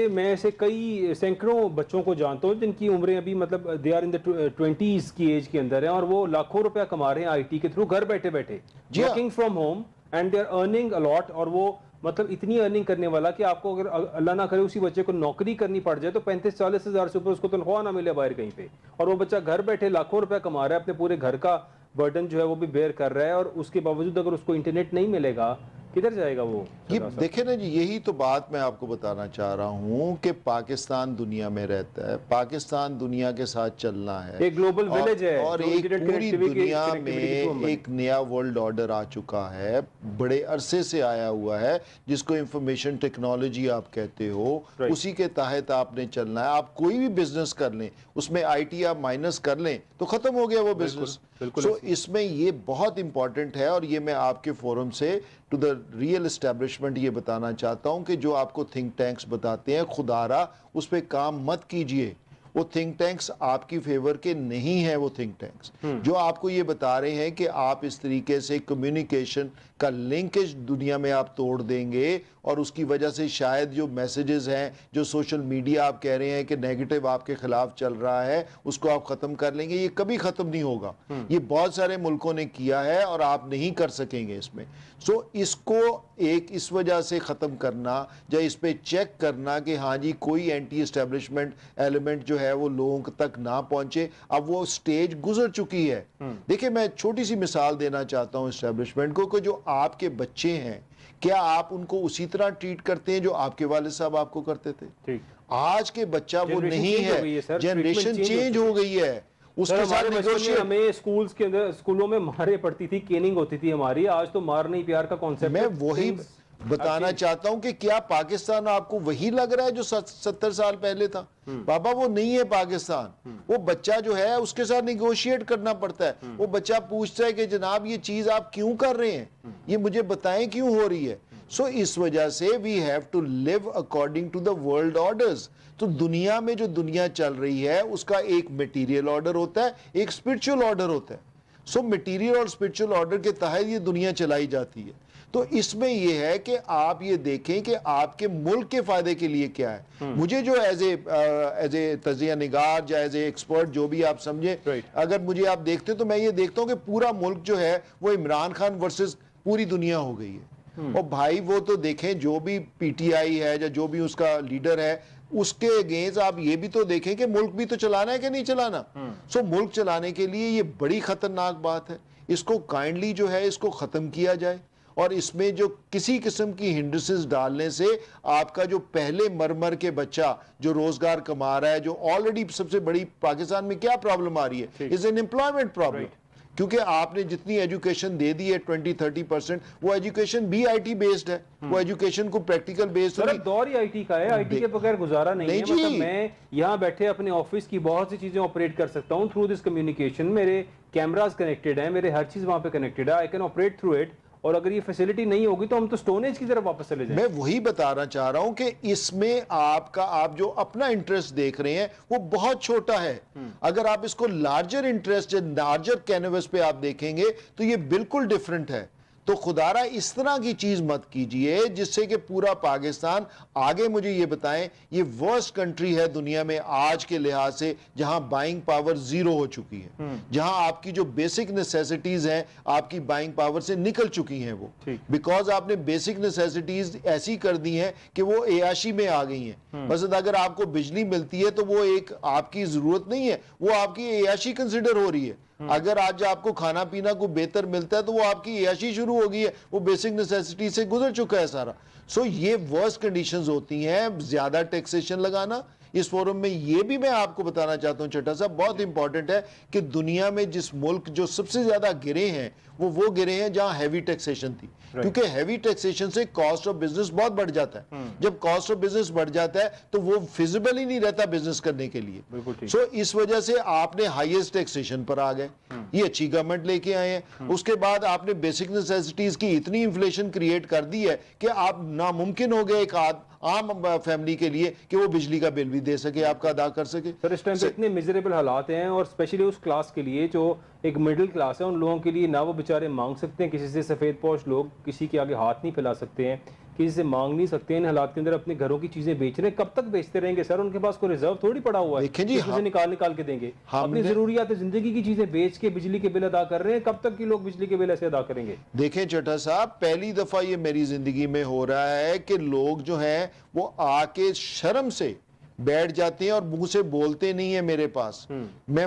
میں ایسے کئی سینکڑوں بچوں کو جانتا ہوں جن کی عمریں ابھی مطلب they are in the 20s کی ایج کے اندر ہیں, اور وہ لاکھوں روپیہ کما رہے ہیں آئی ٹی کے تھرو گھر بیٹھے بیٹھے, working from home, and they are earning a lot. اور وہ مطلب اتنی ارننگ کرنے والا کہ آپ کو اگر اللہ نہ کرے اسی بچے کو نوکری کرنی پڑ جائے تو 35-40 ہزار سے اوپر اس کو تنخواہ نہ ملے باہر کہیں پہ, اور وہ بچہ گھر بیٹھے لاکھوں روپے کما رہا ہے, اپنے پورے گھر کا برڈن جو ہے وہ بھی بیئر کر رہا ہے, اور اس کے باوجود اگر اس کو انٹرنیٹ نہیں ملے گا کدھر جائے گا وہ؟ یہ دیکھیں نا جی, یہی تو بات میں آپ کو بتانا چاہ رہا ہوں کہ پاکستان دنیا میں رہتا ہے, پاکستان دنیا کے ساتھ چلنا ہے, ایک گلوبل ویلیج ہے, اور ایک پوری دنیا میں ایک نیا ورلڈ آرڈر آ چکا ہے, بڑے عرصے سے آیا ہوا ہے, جس کو انفارمیشن ٹیکنالوجی آپ کہتے ہو. اسی کے تحت آپ نے چلنا ہے. آپ کوئی بھی بزنس کر لیں, اس میں آئی ٹی آپ مائنس کر لیں تو ختم ہو گیا وہ بزنس. سو اس میں یہ بہت امپورٹنٹ ہے, اور یہ میں آپ کے فورم سے ٹو دا ریئل اسٹیبلشمنٹ یہ بتانا چاہتا ہوں کہ جو آپ کو تھنک ٹینکس بتاتے ہیں, خدا را اس پہ کام مت کیجئے. وہ تھنک ٹینکس آپ کی فیور کے نہیں ہیں. وہ تھنک ٹینکس جو آپ کو یہ بتا رہے ہیں کہ آپ اس طریقے سے کمیونیکیشن کا لنکیج دنیا میں آپ توڑ دیں گے, اور اس کی وجہ سے شاید جو میسیجز ہیں, جو سوشل میڈیا آپ کہہ رہے ہیں کہ نیگیٹو آپ کے خلاف چل رہا ہے, اس کو آپ ختم کر لیں گے. یہ کبھی ختم نہیں ہوگا. یہ بہت سارے ملکوں نے کیا ہے اور آپ نہیں کر سکیں گے اس میں. سو اس کو ایک اس وجہ سے ختم کرنا, یا اس پہ چیک کرنا کہ ہاں جی کوئی اینٹی اسٹیبلشمنٹ ایلیمنٹ جو ہے وہ لوگوں تک نہ پہنچے. اب وہ سٹیج گزر چکی ہے. دیکھیں میں چھوٹی سی مثال دینا چاہتا ہوں اسٹیبلشمنٹ کو, کہ جو آپ کے بچے ہیں, کیا آپ ان کو اسی طرح ٹریٹ کرتے ہیں جو آپ کے والد صاحب آپ کو کرتے تھے؟ آج کے بچہ وہ نہیں ہے. جنریشن چینج ہو گئی ہے. اس کے ساتھ نیگوشیٹ, ہمیں سکولز کے اندر, سکولوں میں مارے پڑتی تھی, کیننگ ہوتی تھی ہماری. آج تو مار نہیں پیار کا کانسیپٹ. میں وہی بتانا چاہتا ہوں کہ کیا پاکستان آپ کو وہی لگ رہا ہے جو 70 سال پہلے تھا؟ بابا وہ نہیں ہے پاکستان. وہ بچہ جو ہے اس کے ساتھ نیگوشیٹ کرنا پڑتا ہے. وہ بچہ پوچھتا ہے کہ جناب یہ چیز آپ کیوں کر رہے ہیں, یہ مجھے بتائیں کیوں ہو رہی ہے. سو اس وجہ سے we have to live according to the world orders. تو دنیا میں جو دنیا چل رہی ہے اس کا ایک میٹیریل آرڈر ہوتا ہے, ایک اسپرچل آرڈر ہوتا ہے. سو میٹیریل اور اسپرچل آرڈر کے تحت یہ دنیا چلائی جاتی ہے. تو اس میں یہ ہے کہ آپ یہ دیکھیں کہ آپ کے ملک کے فائدے کے لیے کیا ہے. مجھے جو ایز اے تجزیہ نگار یا ایز اے ایکسپرٹ جو بھی آپ سمجھیں, اگر مجھے آپ دیکھتے تو میں یہ دیکھتا ہوں کہ پورا ملک جو ہے وہ عمران خان ورسز پوری دنیا ہو گئی ہے. اور بھائی وہ تو دیکھیں جو بھی پی ٹی آئی ہے یا جو بھی اس کا لیڈر ہے, اس کے اگینسٹ آپ یہ بھی تو دیکھیں کہ ملک بھی تو چلانا ہے کہ نہیں چلانا. سو ملک چلانے کے لیے یہ بڑی خطرناک بات ہے. اس کو کائنڈلی جو ہے اس کو ختم کیا جائے, اور اس میں جو کسی قسم کی ہنڈرسز ڈالنے سے آپ کا جو پہلے مر کے بچہ جو روزگار کما رہا ہے, جو آلریڈی سب سے بڑی پاکستان میں کیا پرابلم آ رہی ہے, از این امپلائمنٹ پرابلم. کیونکہ آپ نے جتنی ایجوکیشن دے دی ہے 20-30%, وہ ایجوکیشن بھی آئی ٹی بیسڈ ہے. وہ ایجوکیشن کو پریکٹیکل بیسڈ ہے. دور ہی آئی ٹی کا ہے, آئی ٹی کے بغیر گزارا نہیں ہے. مطلب میں یہاں بیٹھے اپنے آفس کی بہت سی چیزیں آپریٹ کر سکتا ہوں تھرو دس کمیونیکیشن. میرے کیمراز کنیکٹڈ ہیں, میرے ہر چیز وہاں پہ کنیکٹڈ ہے. I can operate through it. اور اگر یہ فیسلٹی نہیں ہوگی تو ہم تو سٹون ایج کی طرف واپس چلے جائیں. میں وہی بتانا چاہ رہا ہوں کہ اس میں آپ جو اپنا انٹرسٹ دیکھ رہے ہیں وہ بہت چھوٹا ہے. اگر آپ اس کو لارجر انٹرسٹ, لارجر کینوس پہ آپ دیکھیں گے تو یہ بالکل ڈیفرنٹ ہے. تو خدارہ اس طرح کی چیز مت کیجئے جس سے کہ پورا پاکستان آگے. مجھے یہ بتائیں, یہ ورسٹ کنٹری ہے دنیا میں آج کے لحاظ سے جہاں بائنگ پاور زیرو ہو چکی ہے, جہاں آپ کی جو بیسک نیسیسٹیز ہیں آپ کی بائنگ پاور سے نکل چکی ہیں. وہ بیکاز آپ نے بیسک نیسیسٹیز ایسی کر دی ہیں کہ وہ عیاشی میں آ گئی ہیں. مثلا اگر آپ کو بجلی ملتی ہے تو وہ ایک آپ کی ضرورت نہیں ہے, وہ آپ کی عیاشی کنسیڈر ہو رہی ہے. اگر آج آپ کو کھانا پینا کو بہتر ملتا ہے تو وہ آپ کی عیاشی شروع ہو گئی ہے, وہ بیسک نیسیسٹی سے گزر چکا ہے سارا. سو یہ ورس کنڈیشنز ہوتی ہیں, زیادہ ٹیکسیشن لگانا. اس فورم میں یہ بھی میں آپ کو بتانا چاہتا ہوں چٹا صاحب, بہت امپورٹنٹ ہے کہ دنیا میں جس ملک جو سب سے زیادہ گرے ہیں وہ گرے ہیں جہاں ہیوی ٹیکسیشن تھی, کیونکہ ہیوی ٹیکسیشن سے کاسٹ آف بزنس بہت بڑھ جاتا ہے. جب کاسٹ آف بزنس بڑھ جاتا ہے تو وہ فیزیبل ہی نہیں رہتا بزنس کرنے کے لیے. سو اس وجہ سے آپ نے ہائیسٹ ٹیکسیشن پر آ گئے, یہ اچھی گورنمنٹ لے کے آئے ہیں. اس کے بعد آپ نے بیسک نیسیسٹیز کی اتنی انفلیشن کریٹ کر دی ہے کہ آپ ناممکن ہو گئے ایک عام فیملی کے لیے کہ وہ بجلی کا بل بھی دے سکے, آپ کا ادا کر سکے. سر اس ٹائم پہ اتنے میزریبل حالات ہیں, اور اسپیشلی اس کلاس کے لیے جو ایک مڈل کلاس ہے, ان لوگوں کے لیے نہ وہ بیچارے مانگ سکتے ہیں کسی سے, سفید پوش لوگ کسی کے آگے ہاتھ نہیں پھیلا سکتے ہیں, کسی سے مانگ نہیں سکتے ہیں. ان حالات کے اندر اپنے گھروں کی چیزیں بیچ رہے ہیں, کب تک بیچتے رہیں گے سر؟ ان کے پاس کوئی ریزرو تھوڑی پڑا ہوا ہے دیکھیں جی, سے نکال کے دیں گے. اپنی ضروریات زندگی کی چیزیں بیچ کے بجلی کے بل ادا کر رہے ہیں, کب تک کی لوگ بجلی کے بل ایسے ادا کریں گے؟ دیکھیں چٹا صاحب, پہلی دفعہ یہ میری زندگی میں ہو رہا ہے کہ لوگ جو ہیں وہ آ کے شرم سے بیٹھ جاتے ہیں اور منہ سے بولتے نہیں ہیں میرے پاس.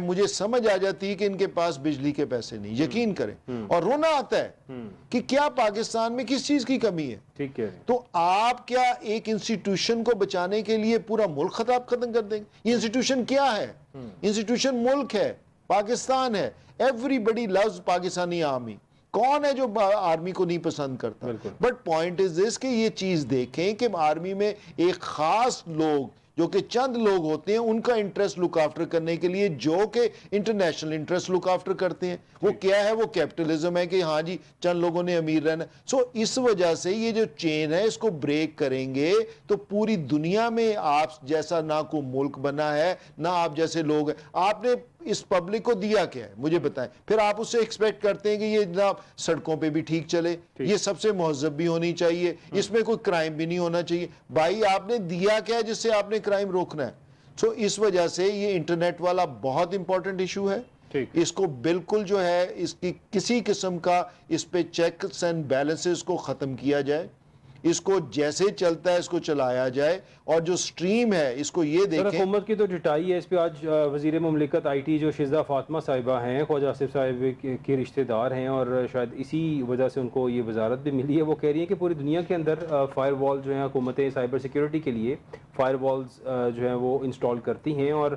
مجھے سمجھ آ جاتی ہے کہ ان کے پاس بجلی کے پیسے نہیں, یقین کریں, اور رونا آتا ہے کہ کیا پاکستان میں کس چیز کی کمی ہے. ٹھیک ہے, تو آپ کیا ایک انسٹیٹیوشن کو بچانے کے لیے پورا ملک ختم کر دیں گے؟ یہ انسٹیٹیوشن کیا ہے؟ انسٹیٹیوشن ملک ہے, پاکستان ہے. ایوری بڈی لوز پاکستانی آرمی. کون ہے جو آرمی کو نہیں پسند کرتا؟ بٹ پوائنٹ از دس کہ یہ چیز دیکھیں کہ آرمی میں ایک خاص لوگ جو کہ چند لوگ ہوتے ہیں ان کا انٹرسٹ لک آفٹر کرنے کے لیے, جو کہ انٹرنیشنل انٹرسٹ لک آفٹر کرتے ہیں. وہ کیا ہے؟ وہ کیپٹلزم ہے کہ ہاں جی چند لوگوں نے امیر رہنا. سو اس وجہ سے یہ جو چین ہے اس کو بریک کریں گے تو پوری دنیا میں آپ جیسا نہ کوئی ملک بنا ہے, نہ آپ جیسے لوگ ہیں. آپ نے اس پبلک کو دیا کیا ہے مجھے بتائیں, پھر آپ اس سے ایکسپیکٹ کرتے ہیں کہ یہ جناب سڑکوں پہ بھی ٹھیک چلے, یہ سب سے مہذب بھی ہونی چاہیے, اس میں کوئی کرائم بھی نہیں ہونا چاہیے. بھائی آپ نے دیا کیا ہے جس سے آپ نے کرائم روکنا ہے؟ سو اس وجہ سے یہ انٹرنیٹ والا بہت امپورٹنٹ ایشو ہے. اس کو بالکل جو ہے اس کی کسی قسم کا اس پہ چیکس اینڈ بیلنسز کو ختم کیا جائے, اس کو جیسے چلتا ہے اس کو چلایا جائے, اور جو سٹریم ہے اس کو یہ دیکھیں. حکومت کی تو ڈٹائی ہے اس پہ. آج وزیر مملکت آئی ٹی جو شیزہ فاطمہ صاحبہ ہیں, خواجہ آصف صاحب کے رشتہ دار ہیں, اور شاید اسی وجہ سے ان کو یہ وزارت بھی ملی ہے. وہ کہہ رہی ہیں کہ پوری دنیا کے اندر فائر وال جو ہیں حکومتیں سائبر سیکیورٹی کے لیے فائر والز جو ہیں وہ انسٹال کرتی ہیں, اور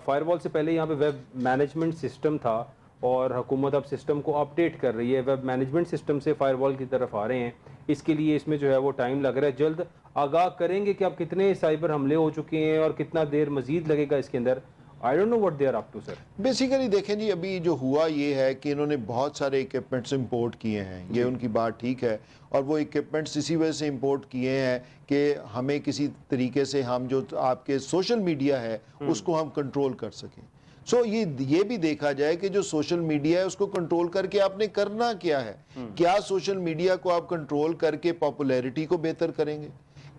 فائر وال سے پہلے یہاں پہ ویب مینجمنٹ سسٹم تھا, اور حکومت اب سسٹم کو اپڈیٹ کر رہی ہے, ویب مینجمنٹ سسٹم سے فائر وال کی طرف آ رہے ہیں. اس کے لیے اس میں جو ہے وہ ٹائم لگ رہا ہے. جلد آگاہ کریں گے کہ اب کتنے سائبر حملے ہو چکے ہیں اور کتنا دیر مزید لگے گا اس کے اندر. I don't know what they are up to, sir. Basically دیکھیں جی, ابھی جو ہوا یہ ہے کہ انہوں نے بہت سارے اکوپمنٹس امپورٹ کیے ہیں, یہ ان کی بات ٹھیک ہے, اور وہ اکوپمنٹس اسی وجہ سے امپورٹ کیے ہیں کہ ہمیں کسی طریقے سے ہم جو آپ کے سوشل میڈیا ہے اس کو ہم کنٹرول کر سکیں. سو یہ بھی دیکھا جائے کہ جو سوشل میڈیا ہے اس کو کنٹرول کر کے آپ نے کرنا کیا ہے. کیا سوشل میڈیا کو آپ کنٹرول کر کے پاپولیرٹی کو بہتر کریں گے؟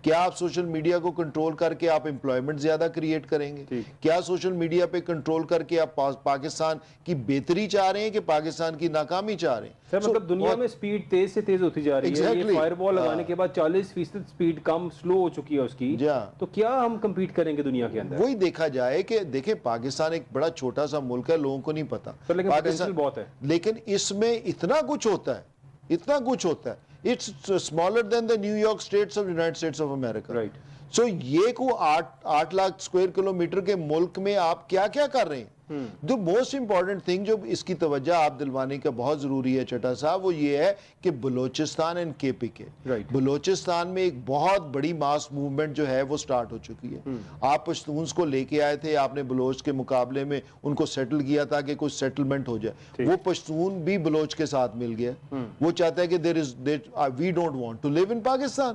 کیا آپ سوشل میڈیا کو کنٹرول کر کے آپ امپلائمنٹ زیادہ کریٹ کریں گے؟ کیا سوشل میڈیا پہ کنٹرول کر کے آپ پاکستان کی بہتری چاہ رہے ہیں کہ پاکستان کی ناکامی چاہ رہے ہیں؟ سر مطلب دنیا میں سپیڈ تیز سے تیز ہوتی جا رہی ہے. یہ فائر وال لگانے کے بعد 40% سپیڈ کم سلو ہو چکی ہے اس کی, تو کیا ہم کمپیٹ کریں گے دنیا کے اندر؟ وہی دیکھا جائے کہ دیکھیں پاکستان ایک بڑا چھوٹا سا ملک ہے, لوگوں کو نہیں پتا, پاکستان بہت ہے, لیکن اس میں اتنا کچھ ہوتا ہے, اتنا کچھ ہوتا ہے. It's smaller than the New York states of United States of America. Right. So یہ کو 8 لاکھ اسکوائر کلومیٹر کے ملک میں آپ کیا کیا کر رہے ہیں؟ جو موسٹ امپورٹنٹ تھنگ جو اس کی توجہ آپ دلوانے کا بہت ضروری ہے چٹا صاحب, وہ یہ ہے کہ بلوچستان اینڈ کے پی کے, بلوچستان میں ایک بہت بڑی ماس موومنٹ جو ہے وہ سٹارٹ ہو چکی ہے. آپ پشتونز کو لے کے آئے تھے, آپ نے بلوچ کے مقابلے میں ان کو سیٹل کیا تھا کہ کچھ سیٹلمنٹ ہو جائے. وہ پشتون بھی بلوچ کے ساتھ مل گیا, وہ چاہتا ہے کہ we don't want to live in Pakistan.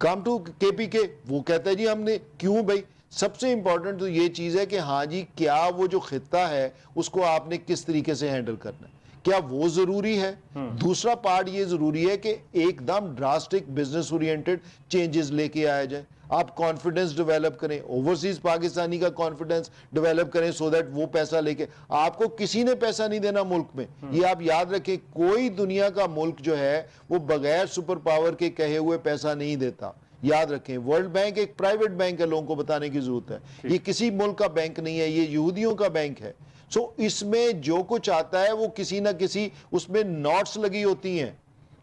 Come to K P کے, وہ کہتا ہے جی ہم نے کیوں بھائی. سب سے امپورٹنٹ تو یہ چیز ہے کہ ہاں جی کیا وہ جو خطہ ہے اس کو آپ نے کس طریقے سے ہینڈل کرنا ہے, کیا وہ ضروری ہے. دوسرا پارٹ یہ ضروری ہے کہ ایک دم ڈراسٹک بزنس اورینٹڈ چینجز لے کے آیا جائے. آپ کانفیڈنس ڈیولپ کریں, اوورسیز پاکستانی کا کانفیڈنس ڈیولپ کریں, سو دیٹ وہ پیسہ لے کے, آپ کو کسی نے پیسہ نہیں دینا ملک میں. یہ آپ یاد رکھیں, کوئی دنیا کا ملک جو ہے وہ بغیر سپر پاور کے کہے ہوئے پیسہ نہیں دیتا. یاد رکھیں, ورلڈ بینک ایک پرائیویٹ بینک ہے, لوگوں کو بتانے کی ضرورت ہے, یہ کسی ملک کا بینک نہیں ہے, یہ یہودیوں کا بینک ہے. سو اس میں جو کچھ آتا ہے وہ کسی نہ کسی اس میں نوٹس لگی ہوتی ہیں.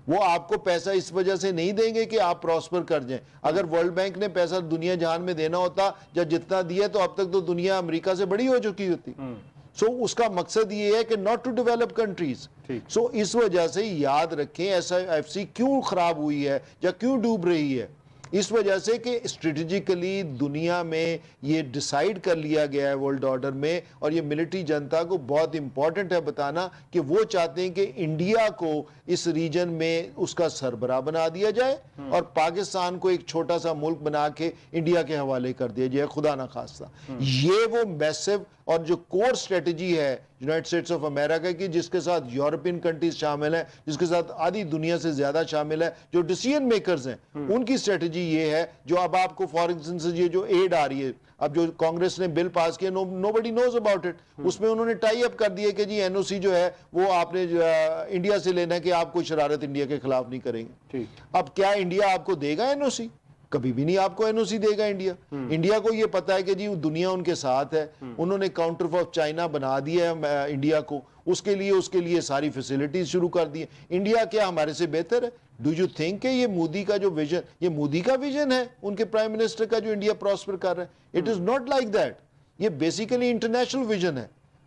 وہ آپ کو پیسہ اس وجہ سے نہیں دیں گے کہ آپ پراسپر کر جائیں. اگر ورلڈ بینک نے پیسہ دنیا جہان میں دینا ہوتا یا جتنا دیا تو اب تک تو دنیا امریکہ سے بڑی ہو چکی ہوتی. سو اس کا مقصد یہ ہے کہ ناٹ ٹو ڈیولپ کنٹریز. سو اس وجہ سے یاد رکھیں SIFC کیوں خراب ہوئی ہے یا کیوں ڈوب رہی ہے. اس وجہ سے کہ اسٹریٹجیکلی دنیا میں یہ ڈیسائیڈ کر لیا گیا ہے ورلڈ آرڈر میں, اور یہ ملٹری جنتا کو بہت امپورٹنٹ ہے بتانا کہ وہ چاہتے ہیں کہ انڈیا کو اس ریجن میں اس کا سربراہ بنا دیا جائے اور پاکستان کو ایک چھوٹا سا ملک بنا کے انڈیا کے حوالے کر دیا جائے, خدا نہ خواستہ. یہ وہ میسو اور جو کور اسٹریٹجی ہے یونائٹڈ اسٹیٹس آف امریکہ کی, جس کے ساتھ یورپین کنٹریز شامل ہیں, جس کے ساتھ آدھی دنیا سے زیادہ شامل ہے, جو ڈیسیژن میکرز ہیں, ان کی اسٹریٹجی یہ ہے. جو اب آپ کو فار انسٹنس یہ جو ایڈ آ رہی ہے, اب جو کانگریس نے بل پاس کیا, nobody knows about it, اس میں انہوں نے ٹائی اپ کر دیا کہ جی NOC جو ہے وہ آپ نے انڈیا سے لینا ہے کہ آپ کوئی شرارت انڈیا کے خلاف نہیں کریں گے. اب کیا انڈیا آپ کو دے گا NOC؟ کبھی بھی نہیں آپ کو NOC دے گا انڈیا. انڈیا کو یہ پتا ہے کہ جی دنیا ان کے ساتھ ہے, انہوں نے کاؤنٹر آف چائنا بنا دیا ہے انڈیا کو, اس کے لیے ساری فیسلٹیز شروع کر دی. انڈیا کیا ہمارے سے بہتر ہے؟ ڈو یو تھنک کہ یہ مودی کا جو ویژن, یہ مودی کا ویژن ہے ان کے پرائم منسٹر کا جو انڈیا پراسپر کر رہا ہے؟ It is not like that. یہ بیسیکلی انٹرنیشنل ویژن ہے.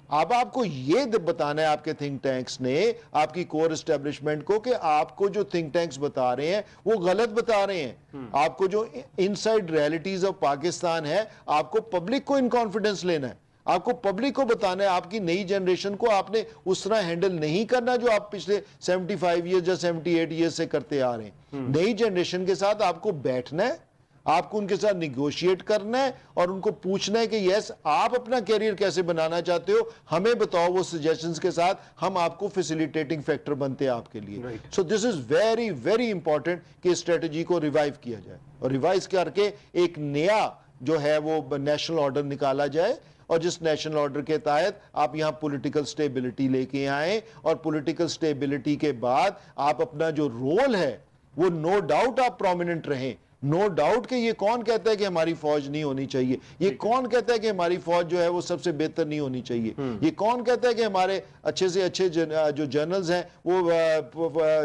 اب آپ کو یہ بتانا ہے آپ کے تھنک ٹینکس نے, آپ کی کور اسٹیبلشمنٹ کو, کہ آپ کو جو تھنک ٹینکس بتا رہے ہیں وہ غلط بتا رہے ہیں. آپ کو جو انسائیڈ ریئلٹیز آف پاکستان ہے, آپ کو پبلک کو ان کانفیڈنس لینا ہے, آپ کو پبلک کو بتانا ہے. آپ کی نئی جنریشن کو آپ نے اس طرح ہینڈل نہیں کرنا جو آپ پچھلے 75 ایئرز یا 78 ایئرز سے کرتے آ رہے ہیں. نئی جنریشن کے ساتھ آپ کو بیٹھنا ہے, آپ کو ان کے ساتھ نیگوشیٹ کرنا ہے اور ان کو پوچھنا ہے کہ یس آپ اپنا کیریئر کیسے بنانا چاہتے ہو, ہمیں بتاؤ وہ سجیشنز کے ساتھ, ہم آپ کو فیسیلیٹیٹنگ فیکٹر بنتے ہیں آپ کے لیے. سو دس از ویری ویری امپورٹنٹ کہ اسٹریٹجی کو ریوائیو کیا جائے اور ریوائز کر کے ایک نیا جو ہے وہ نیشنل آرڈر نکالا جائے, اور جس نیشنل آرڈر کے تحت آپ یہاں پولیٹیکل سٹیبلٹی لے کے آئیں, اور پولیٹیکل سٹیبلٹی کے بعد آپ اپنا جو رول ہے وہ نو ڈاؤٹ آپ پرومیننٹ رہیں. نو ڈاؤٹ کہ یہ کون کہتا ہے کہ ہماری فوج نہیں ہونی چاہیے, یہ کون کہتا ہے کہ ہماری فوج جو ہے وہ سب سے بہتر نہیں ہونی چاہیے, یہ کون کہتا ہے کہ ہمارے اچھے سے اچھے جو جنرلز ہیں وہ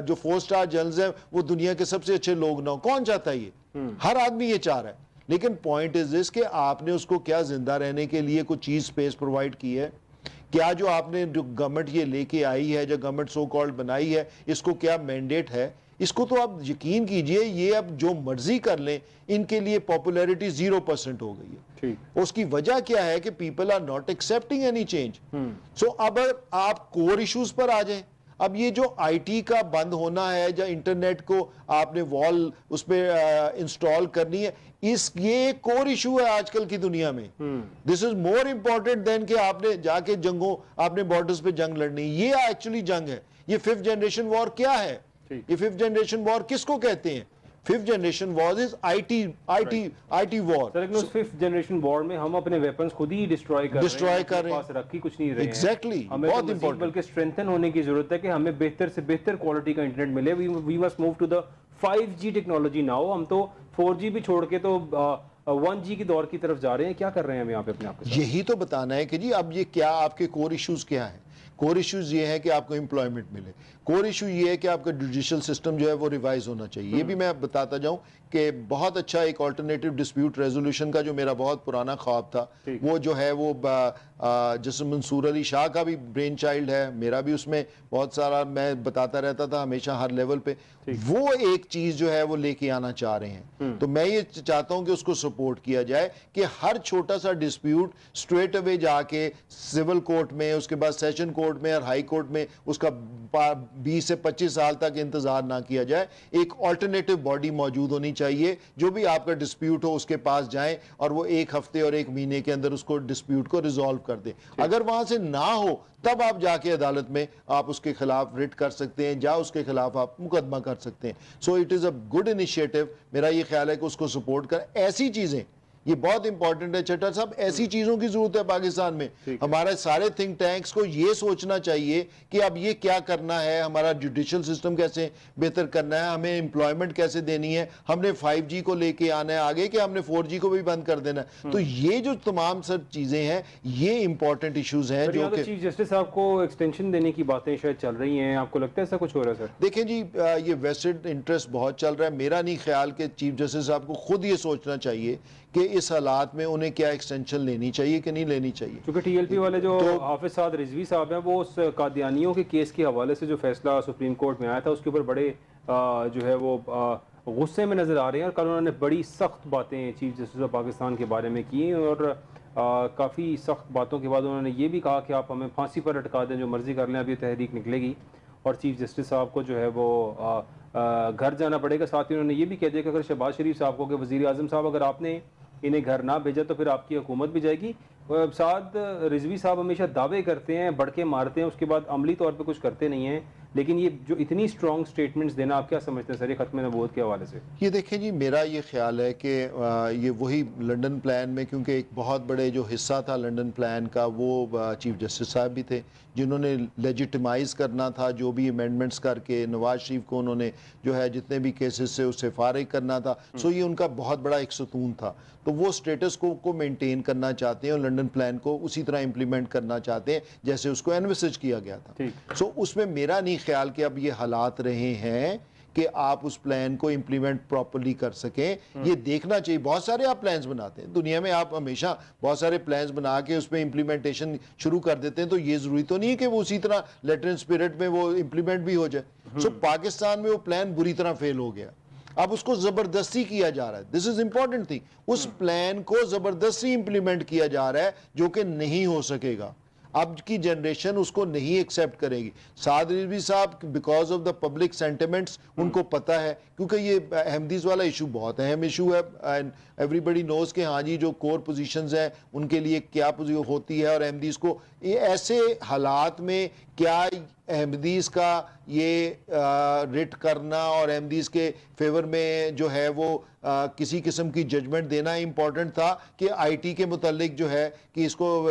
جو 4 سٹار جنرلز ہیں وہ دنیا کے سب سے اچھے لوگ نہ ہوں. کون چاہتا ہے یہ؟ ہر آدمی یہ چاہ رہا ہے. لیکن پوائنٹ از دس کہ آپ نے اس کو کیا زندہ رہنے کے لیے کوئی چیز سپیس پرووائڈ کی ہے؟ کیا جو آپ نے جو گورنمنٹ یہ لے کے آئی ہے, جو گورنمنٹ سو کالڈ بنائی ہے, اس کو کیا مینڈیٹ ہے؟ اس کو تو آپ یقین کیجئے یہ اب جو مرضی کر لیں ان کے لیے پاپولیرٹی 0% ہو گئی ہے. اس کی وجہ کیا ہے کہ people are not accepting any change. So اب آپ کور ایشوز پر آ جائیں. اب یہ جو IT کا بند ہونا ہے یا انٹرنیٹ کو آپ نے وال اس پہ انسٹال کرنی ہے, یہ ایک کور ایشو ہے آج کل کی دنیا میں. دس از مور امپورٹنٹ دین کہ آپ نے جا کے جنگوں, آپ نے بارڈرز پہ جنگ لڑنی. یہ ایکچولی جنگ ہے. یہ 5th جنریشن وار کیا ہے؟ یہ 5th جنریشن وار کس کو کہتے ہیں؟ 5th generation war is IT وار. لیکن اس 5th جنریشن وار میں ہم اپنے ویپنز خود ہی ڈسٹرائے کر رہے ہیں, پاس رکھی کچھ نہیں رہے ہیں. ایگزیکٹلی, ہمیں بہت مزید امپورٹنٹ بلکہ اسٹرینتھن ہونے کی ضرورت ہے کہ ہمیں بہتر سے بہتر کوالٹی کا انٹرنیٹ ملے. We must move to the 5G technology now. ہم تو 4G بھی چھوڑ کے تو 1G کی دور کی طرف جا رہے ہیں. کیا کر رہے ہیں ہم یہاں پہ اپنے آپ کے ساتھ؟ یہی تو بتانا ہے کہ جی اب یہ کیا آپ کے کور ایشوز کیا ہیں. کور ایشوز یہ ہے کہ آپ کو امپلائمنٹ ملے. کور ایشو یہ ہے کہ آپ کا جوڈیشل سسٹم جو ہے وہ ریوائز ہونا چاہیے. یہ بھی میں بتاتا جاؤں کہ بہت اچھا ایک آلٹرنیٹیو ڈسپیوٹ ریزولوشن کا جو میرا بہت پرانا خواب تھا, وہ جو ہے وہ جیسے منصور علی شاہ کا بھی برین چائلڈ ہے, میرا بھی اس میں بہت سارا میں بتاتا رہتا تھا ہمیشہ ہر لیول پہ. وہ ایک چیز جو ہے وہ لے کے آنا چاہ رہے ہیں. تو میں یہ چاہتا ہوں کہ اس کو سپورٹ کیا جائے کہ ہر چھوٹا سا ڈسپیوٹ اسٹریٹ اوے جا کے سول کورٹ میں, اس کے بعد سیشن کورٹ میں اور ہائی کورٹ میں اس کا 20 سے 25 سال تک انتظار نہ کیا جائے. ایک آلٹرنیٹیو باڈی موجود ہونی چاہیے, جو بھی آپ کا ڈسپیوٹ ہو اس کے پاس جائیں اور وہ 1 ہفتے اور 1 مہینے کے اندر اس کو ڈسپیوٹ کو ریزالو کر دیں. اگر وہاں سے نہ ہو تب آپ جا کے عدالت میں آپ اس کے خلاف ریٹ کر سکتے ہیں, اس کے خلاف آپ مقدمہ کر سکتے ہیں. So it is a good initiative. میرا یہ خیال ہے کہ اس کو سپورٹ کریں. ایسی چیزیں یہ بہت امپورٹنٹ ہے چٹا صاحب. ایسی چیزوں کی ضرورت ہے پاکستان میں. ہمارے سارے تھنک ٹینکس کو یہ سوچنا چاہیے کہ اب یہ کیا کرنا ہے, ہمارا جوڈیشل سسٹم کیسے بہتر کرنا ہے, ہمیں امپلائمنٹ کیسے دینی ہے, ہم نے 5G کو لے کے آنا ہے آگے کہ ہم نے 4G کو بھی بند کر دینا ہے. تو یہ جو تمام سر چیزیں ہیں یہ امپورٹنٹ ایشوز ہیں جو کہ چیف جسٹس صاحب کو ایکسٹینشن دینے کی باتیں شاید چل رہی ہیں, آپ کو لگتا ہے ایسا کچھ ہو رہا ہے سر؟ دیکھیں جی یہ ویسٹڈ انٹرسٹ بہت چل رہا ہے. میرا نہیں خیال کہ چیف جسٹس صاحب کو خود یہ سوچنا چاہیے کہ اس حالات میں انہیں کیا ایکسٹینشن لینی چاہیے کہ نہیں لینی چاہیے. کیونکہ ٹی ایل پی والے جو حافظ سعد رضوی صاحب ہیں وہ اس قادیانیوں کے کیس کے حوالے سے جو فیصلہ سپریم کورٹ میں آیا تھا اس کے اوپر بڑے جو ہے وہ غصے میں نظر آ رہے ہیں, اور کل انہوں نے بڑی سخت باتیں چیف جسٹس آف پاکستان کے بارے میں کی, اور کافی سخت باتوں کے بعد انہوں نے یہ بھی کہا کہ آپ ہمیں پھانسی پر لٹکا دیں, جو مرضی کر لیں, اب یہ تحریک نکلے گی اور چیف جسٹس صاحب کو جو ہے وہ گھر جانا پڑے گا. ساتھ ہی انہوں نے یہ بھی کہہ دیا کہ اگر شہباز شریف صاحب کو کہ وزیر اعظم صاحب اگر آپ نے انہیں گھر نہ بھیجا تو پھر آپ کی حکومت بھی جائے گی. سعد رضوی صاحب ہمیشہ دعوے کرتے ہیں, بڑکے مارتے ہیں, اس کے بعد عملی طور پہ کچھ کرتے نہیں ہیں, لیکن یہ جو اتنی اسٹرانگ سٹیٹمنٹس دینا آپ کیا سمجھتے ہیں سر یہ ختم نبوت کے حوالے سے؟ یہ دیکھیں جی میرا یہ خیال ہے کہ یہ وہی لنڈن پلان میں, کیونکہ ایک بہت بڑے جو حصہ تھا لنڈن پلان کا وہ چیف جسٹس صاحب بھی تھے جنہوں نے لیجیٹمائز کرنا تھا جو بھی امینڈمنٹس کر کے نواز شریف کو انہوں نے جو ہے جتنے بھی کیسز سے اس سے فارغ کرنا تھا. سو یہ ان کا بہت بڑا ایک ستون تھا, تو وہ سٹیٹس کو مینٹین کرنا چاہتے ہیں اور لنڈن پلان کو اسی طرح امپلیمنٹ کرنا چاہتے ہیں جیسے اس کو انویسج کیا گیا تھا. سو اس میں میرا نہیں خیال کہ اب یہ حالات رہے ہیں کہ آپ اس پلان کو امپلیمنٹ پراپرلی کر سکیں. یہ دیکھنا چاہیے, بہت سارے آپ پلانز بناتے ہیں دنیا میں, آپ ہمیشہ بہت سارے پلانز بنا کے اس پہ امپلیمنٹیشن شروع کر دیتے ہیں, تو یہ ضروری تو نہیں ہے کہ وہ اسی طرح لیٹر اینڈ اسپرٹ میں وہ امپلیمنٹ بھی ہو جائے. سو پاکستان میں وہ پلان بری طرح فیل ہو گیا, اب اس کو زبردستی کیا جا رہا ہے. دس از امپورٹنٹ تھنگ, اس پلان کو زبردستی امپلیمنٹ کیا جا رہا ہے جو کہ نہیں ہو سکے گا. اب کی جنریشن اس کو نہیں ایکسیپٹ کرے گی. سعد رضوی صاحب because of the public sentiments ان کو پتہ ہے, کیونکہ یہ احمدیز والا ایشو بہت اہم ایشو ہے, اینڈ ایوری بڈی نوز کہ ہاں جی جو کور پوزیشنز ہیں ان کے لیے کیا پوزیشن ہوتی ہے, اور احمدیز کو ایسے حالات میں کیا احمدیز کا یہ رٹ کرنا اور احمدیز کے فیور میں جو ہے وہ کسی قسم کی ججمنٹ دینا امپورٹنٹ تھا کہ آئی ٹی کے متعلق جو ہے کہ اس کو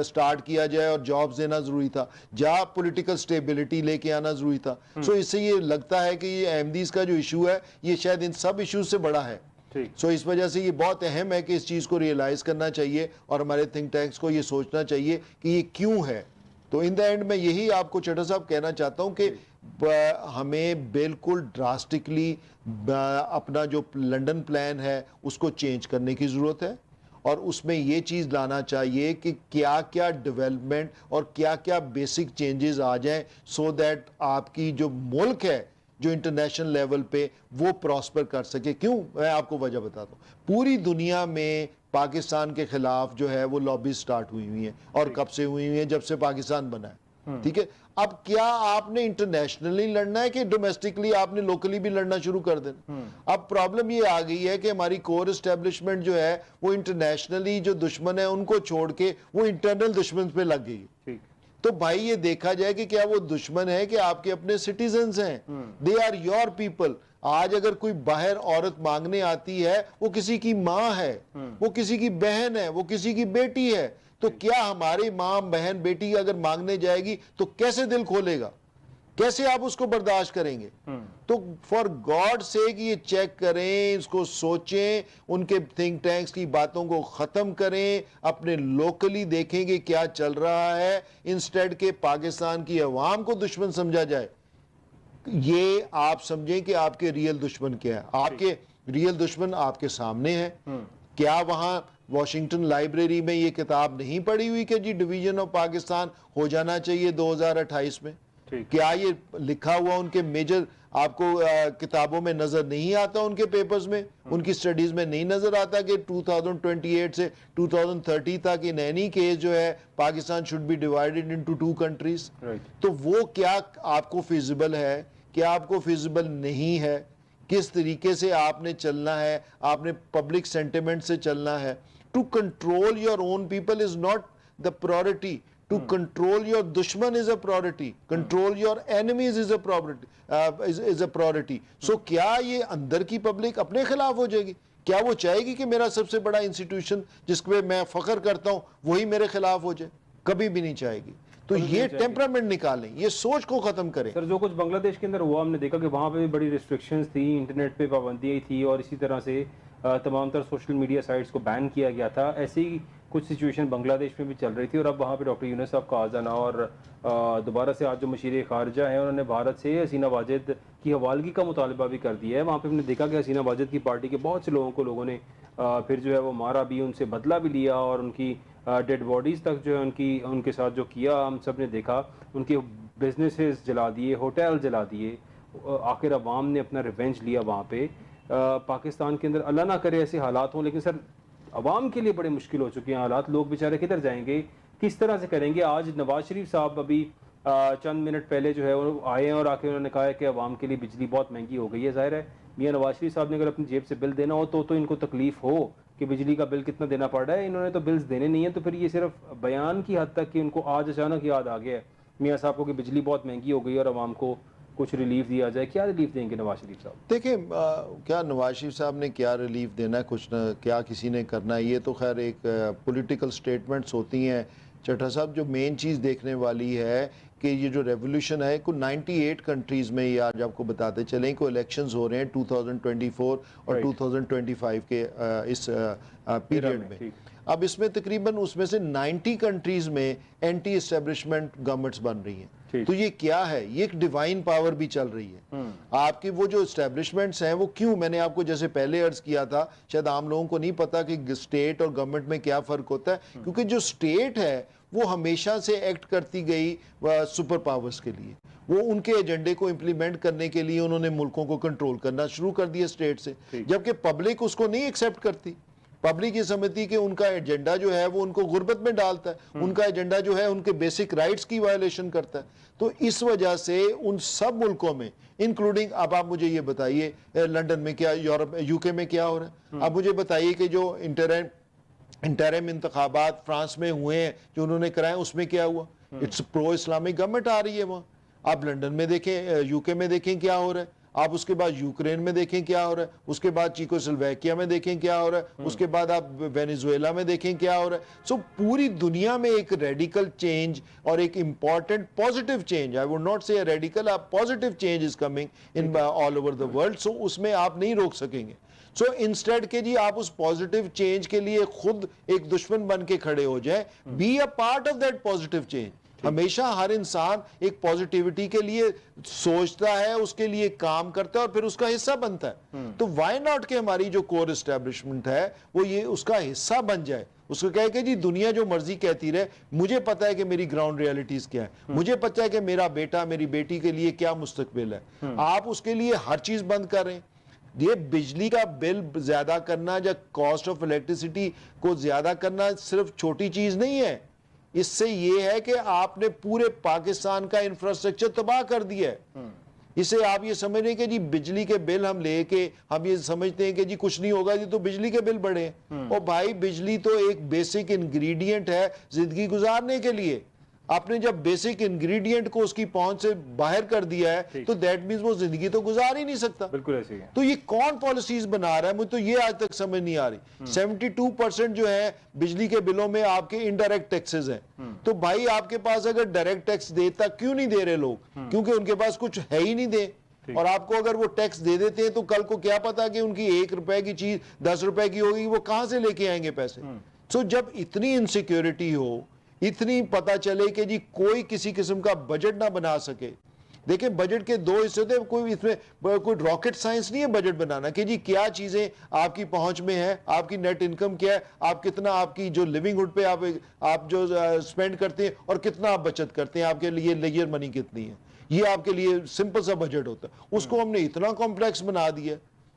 سٹارٹ کیا جائے اور جابز دینا ضروری تھا, جہاں پولیٹیکل سٹیبلٹی لے کے آنا ضروری تھا. سو اس سے یہ لگتا ہے کہ یہ احمدیز کا جو ایشو ہے یہ شاید ان سب ایشوز سے بڑا ہے. سو اس وجہ سے یہ بہت اہم ہے کہ اس چیز کو ریئلائز کرنا چاہیے اور ہمارے تھنک ٹینکس کو یہ سوچنا چاہیے کہ یہ کیوں ہے. تو ان دا اینڈ میں یہی آپ کو چٹر صاحب کہنا چاہتا ہوں کہ ہمیں بالکل ڈراسٹکلی اپنا جو لنڈن پلان ہے اس کو چینج کرنے کی ضرورت ہے, اور اس میں یہ چیز لانا چاہیے کہ کیا کیا ڈیولپمنٹ اور کیا کیا بیسک چینجز آ جائیں سو دیٹ آپ کی جو ملک ہے جو انٹرنیشنل لیول پہ وہ پراسپر کر سکے. کیوں, میں آپ کو وجہ بتاتا ہوں. پوری دنیا میں پاکستان کے خلاف جو ہے وہ لابی سٹارٹ ہوئی ہیں, اور کب سے ہوئی ہیں؟ جب سے پاکستان بنا ہے. ٹھیک ہے, اب کیا آپ نے انٹرنیشنلی لڑنا ہے کہ ڈومیسٹکلی آپ نے لوکلی بھی لڑنا شروع کر دینا؟ اب پرابلم یہ آ گئی ہے کہ ہماری کور اسٹیبلشمنٹ جو ہے وہ انٹرنیشنلی جو دشمن ہے ان کو چھوڑ کے وہ انٹرنل دشمن پہ لگ گئی. تو بھائی یہ دیکھا جائے کہ کیا وہ دشمن ہے کہ آپ کے اپنے سٹیزنز ہیں, دے آر یور پیپل. آج اگر کوئی باہر عورت مانگنے آتی ہے وہ کسی کی ماں ہے, وہ کسی کی بہن ہے, وہ کسی کی بیٹی ہے, تو کیا ہماری ماں بہن بیٹی اگر مانگنے جائے گی تو کیسے دل کھولے گا, کیسے آپ اس کو برداشت کریں گے؟ تو فار گاڈ سیک یہ چیک کریں, اس کو سوچیں, ان کے تھنک ٹینکس کی باتوں کو ختم کریں, اپنے لوکلی دیکھیں گے کیا چل رہا ہے, انسٹیڈ کہ پاکستان کی عوام کو دشمن سمجھا جائے. یہ آپ سمجھیں کہ آپ کے ریئل دشمن کیا ہے. آپ کے ریئل دشمن آپ کے سامنے ہے. کیا وہاں واشنگٹن لائبریری میں یہ کتاب نہیں پڑھی ہوئی کہ جی ڈویژن آف پاکستان ہو جانا چاہیے 2028 میں؟ کیا یہ لکھا ہوا ان کے میجر آپ کو کتابوں میں نظر نہیں آتا, ان کے پیپرز میں, ان کی سٹڈیز میں نہیں نظر آتا کہ 2028 سے 2030 تک ان اینی کیس جو ہے Pakistan should be divided into 2 countries. تو وہ کیا آپ کو فیزیبل ہے, کیا آپ کو فیزیبل نہیں ہے, کس طریقے سے آپ نے چلنا ہے, آپ نے پبلک سینٹیمنٹ سے چلنا ہے. To control your own people is not the priority. To control your dushman is a priority. Control your enemies is a priority. So کیا یہ اندر کی پبلک اپنے خلاف ہو جائے گی کیا وہ چاہے گی کہ میرا سب سے بڑا انسٹیٹیوشن جس پہ میں فخر کرتا ہوں وہی میرے خلاف ہو جائے؟ کبھی بھی نہیں چاہے گی. تو یہ ٹیمپرامنٹ نکالیں, یہ سوچ کو ختم کریں. سر جو کچھ بنگلہ دیش کے اندر ہوا ہم نے دیکھا کہ وہاں پہ بھی بڑی ریسٹرکشنز تھی, انٹرنیٹ پہ پابندیاں تھی, اور اسی طرح سے تمام تر سوشل میڈیا سائٹس کو بین کیا گیا تھا. ایسی ہی کچھ سچویشن بنگلہ دیش میں بھی چل رہی تھی, اور اب وہاں پہ ڈاکٹر یونس صاحب کا آ جانا, اور دوبارہ سے آج جو مشیر خارجہ ہیں انہوں نے بھارت سے حسینہ واجد کی حوالگی کا مطالبہ بھی کر دیا ہے. وہاں پہ ہم نے دیکھا کہ حسینہ واجد کی پارٹی کے بہت سے لوگوں نے پھر جو ہے وہ مارا بھی, ان سے بدلہ بھی لیا, اور ان کی ڈیڈ باڈیز تک جو ہے ان کے ساتھ جو کیا ہم سب نے دیکھا. ان کے بزنسز جلا دیے, ہوٹل جلا دیے. آخر عوام نے اپنا ریونج لیا وہاں پہ. پاکستان کے اندر اللہ نہ کرے ایسے حالات ہوں, لیکن سر عوام کے لیے بڑے مشکل ہو چکے ہیں حالات. لوگ بیچارے کدھر جائیں گے, کس طرح سے کریں گے؟ آج نواز شریف صاحب ابھی چند منٹ پہلے جو ہے وہ آئے ہیں اور آ کے انہوں نے کہا ہے کہ عوام کے لیے بجلی بہت مہنگی ہو گئی ہے. ظاہر ہے میاں نواز شریف صاحب نے اگر اپنی جیب سے بل دینا ہو تو ان کو تکلیف ہو کہ بجلی کا بل کتنا دینا پڑ رہا ہے. انہوں نے تو بلز دینے نہیں ہیں, تو پھر یہ صرف بیان کی حد تک کہ ان کو آج اچانک یاد آ گیا ہے میاں صاحب کو کہ بجلی بہت مہنگی ہو گئی اور عوام کو کچھ ریلیف دیا جائے. کیا ریلیف دیں گے نواز شریف صاحب؟ دیکھیں کیا نواز شریف صاحب نے کیا ریلیف دینا ہے, کچھ نہ کیا کسی نے کرنا ہے, یہ تو خیر ایک پولیٹیکل سٹیٹمنٹس ہوتی ہیں. چٹھا صاحب جو مین چیز دیکھنے والی ہے کہ یہ جو ریولوشن ہے کو 98 کنٹریز میں, یہ آج آپ کو بتاتے چلیں کہ الیکشنز ہو رہے ہیں 2024 اور 2025 کے اس پیریڈ میں. اب اس میں تقریباً اس میں سے 90 کنٹریز میں اینٹی اسٹیبلشمنٹ گورنمنٹس بن رہی ہیں. تو یہ کیا ہے؟ یہ ایک ڈیوائن پاور بھی چل رہی ہے. آپ کی وہ جو اسٹیبلشمنٹس ہیں وہ کیوں, میں نے آپ کو جیسے پہلے عرض کیا تھا, شاید عام لوگوں کو نہیں پتا کہ اسٹیٹ اور گورنمنٹ میں کیا فرق ہوتا ہے, کیونکہ جو اسٹیٹ ہے وہ ہمیشہ سے ایکٹ کرتی گئی سپر پاورز کے لیے. وہ ان کے ایجنڈے کو امپلیمنٹ کرنے کے لیے انہوں نے ملکوں کو کنٹرول کرنا شروع کر دیا اسٹیٹ سے, جبکہ پبلک اس کو نہیں ایکسیپٹ کرتی. پبلک یہ سمجھتی کہ ان کا ایجنڈا جو ہے وہ ان کو غربت میں ڈالتا ہے, ان کا ایجنڈا جو ہے ان کے بیسک رائٹس کی وائلیشن کرتا ہے. تو اس وجہ سے ان سب ملکوں میں انکلوڈنگ, اب آپ مجھے یہ بتائیے لنڈن میں کیا, یورپ یو کے میں کیا ہو رہا ہے. اب مجھے بتائیے کہ جو انٹرم انتخابات فرانس میں ہوئے ہیں جو انہوں نے کرائے, اس میں کیا ہوا؟ اٹس پرو اسلامک گورنمنٹ آ رہی ہے وہاں. آپ لنڈن میں دیکھیں, یو کے میں دیکھیں کیا ہو رہا ہے. آپ اس کے بعد یوکرین میں دیکھیں کیا ہو رہا ہے, اس کے بعد چیکوسلویکیا میں دیکھیں کیا ہو رہا ہے, اس کے بعد آپ وینیزویلا میں دیکھیں کیا ہو رہا ہے. سو پوری دنیا میں ایک ریڈیکل چینج اور ایک important positive change, I would not say radical, positive change is coming in all over the world. So اس میں آپ نہیں روک سکیں گے. سو انسٹیڈ کہ جی آپ اس پازیٹیو چینج کے لیے خود ایک دشمن بن کے کھڑے ہو جائیں, be a part of that positive change. ہمیشہ ہر انسان ایک پازیٹیوٹی کے لیے سوچتا ہے, اس کے لیے کام کرتا ہے اور پھر اس کا حصہ بنتا ہے. تو وائی ناٹ کہ ہماری جو کور اسٹیبلشمنٹ ہے وہ یہ اس کا حصہ بن جائے. اس کو کہے کہ جی دنیا جو مرضی کہتی رہے, مجھے پتا ہے کہ میری گراؤنڈ ریالٹیز کیا ہے, مجھے پتا ہے کہ میرا بیٹا میری بیٹی کے لیے کیا مستقبل ہے. آپ اس کے لیے ہر چیز بند کر رہے ہیں. یہ بجلی کا بل زیادہ کرنا یا کاسٹ آف الیکٹریسٹی کو زیادہ کرنا صرف چھوٹی چیز نہیں ہے. اس سے یہ ہے کہ آپ نے پورے پاکستان کا انفراسٹرکچر تباہ کر دیا ہے. اس سے آپ یہ سمجھ رہے ہیں کہ جی بجلی کے بل ہم لے کے ہم یہ سمجھتے ہیں کہ جی کچھ نہیں ہوگا, جی تو بجلی کے بل بڑھے ہیں. اور بھائی بجلی تو ایک بیسک انگریڈینٹ ہے زندگی گزارنے کے لیے. آپ نے جب بیسک انگریڈینٹ کو اس کی پہنچ سے باہر کر دیا ہے تو دیٹ مینز وہ زندگی تو گزار ہی نہیں سکتا. بالکل ایسے ہی ہے. تو یہ کون پالیسیز بنا رہا ہے, مجھے تو یہ آج تک سمجھ نہیں آ رہی. 72% جو ہے بجلی کے بلوں میں آپ کے انڈائریکٹ ٹیکسز ہیں. تو بھائی آپ کے پاس اگر ڈائریکٹ ٹیکس دیتا کیوں نہیں دے رہے لوگ, کیونکہ ان کے پاس کچھ ہے ہی نہیں دے. اور آپ کو اگر وہ ٹیکس دے دیتے ہیں تو کل کو کیا پتا کہ ان کی 1 روپے کی چیز 10 روپے کی ہوگی, وہ کہاں سے لے کے آئیں گے پیسے. سو جب اتنی انسیکیورٹی ہو, اتنی پتا چلے کہ جی کوئی کسی قسم کا بجٹ نہ بنا سکے. دیکھیں بجٹ کے 2 حصے ہوتے ہیں, کوئی اس میں کوئی راکٹ سائنس نہیں ہے بجٹ بنانا کہ جی کیا چیزیں آپ کی پہنچ میں ہے, آپ کی نیٹ انکم کیا ہے, آپ کتنا آپ کی جو لیونگ ہوڈ پہ آپ جو سپینڈ کرتے ہیں اور کتنا آپ بچت کرتے ہیں, آپ کے لیے لیجر منی کتنی ہے. یہ آپ کے لیے سمپل سا بجٹ ہوتا ہے. اس کو ہم نے اتنا کمپلیکس بنا دیا.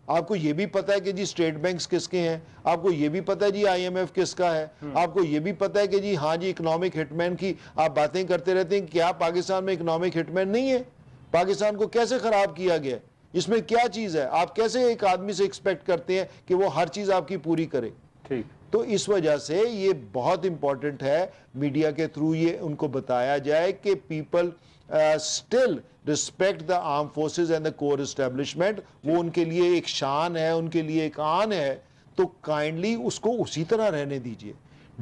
آپ کو یہ بھی پتا ہے کہ جی اسٹیٹ بینکس کس کے ہیں, آپ کو یہ بھی پتا ہے جی آئی ایم ایف کس کا ہے, آپ کو یہ بھی پتا ہے کہ جی ہاں جی اکنامک ہٹ مین کی آپ باتیں کرتے رہتے ہیں. کیا پاکستان میں اکنامک ہٹ مین نہیں ہے؟ پاکستان کو کیسے خراب کیا گیا, اس میں کیا چیز ہے؟ آپ کیسے ایک آدمی سے ایکسپیکٹ کرتے ہیں کہ وہ ہر چیز آپ کی پوری کرے؟ تو اس وجہ سے یہ بہت امپورٹنٹ ہے میڈیا کے تھرو یہ ان کو بتایا جائے کہ people still respect the armed forces and the core establishment. وہ ان کے لیے ایک شان ہے, ان کے لیے ایک آن ہے. تو کائنڈلی اس کو اسی طرح رہنے دیجئے.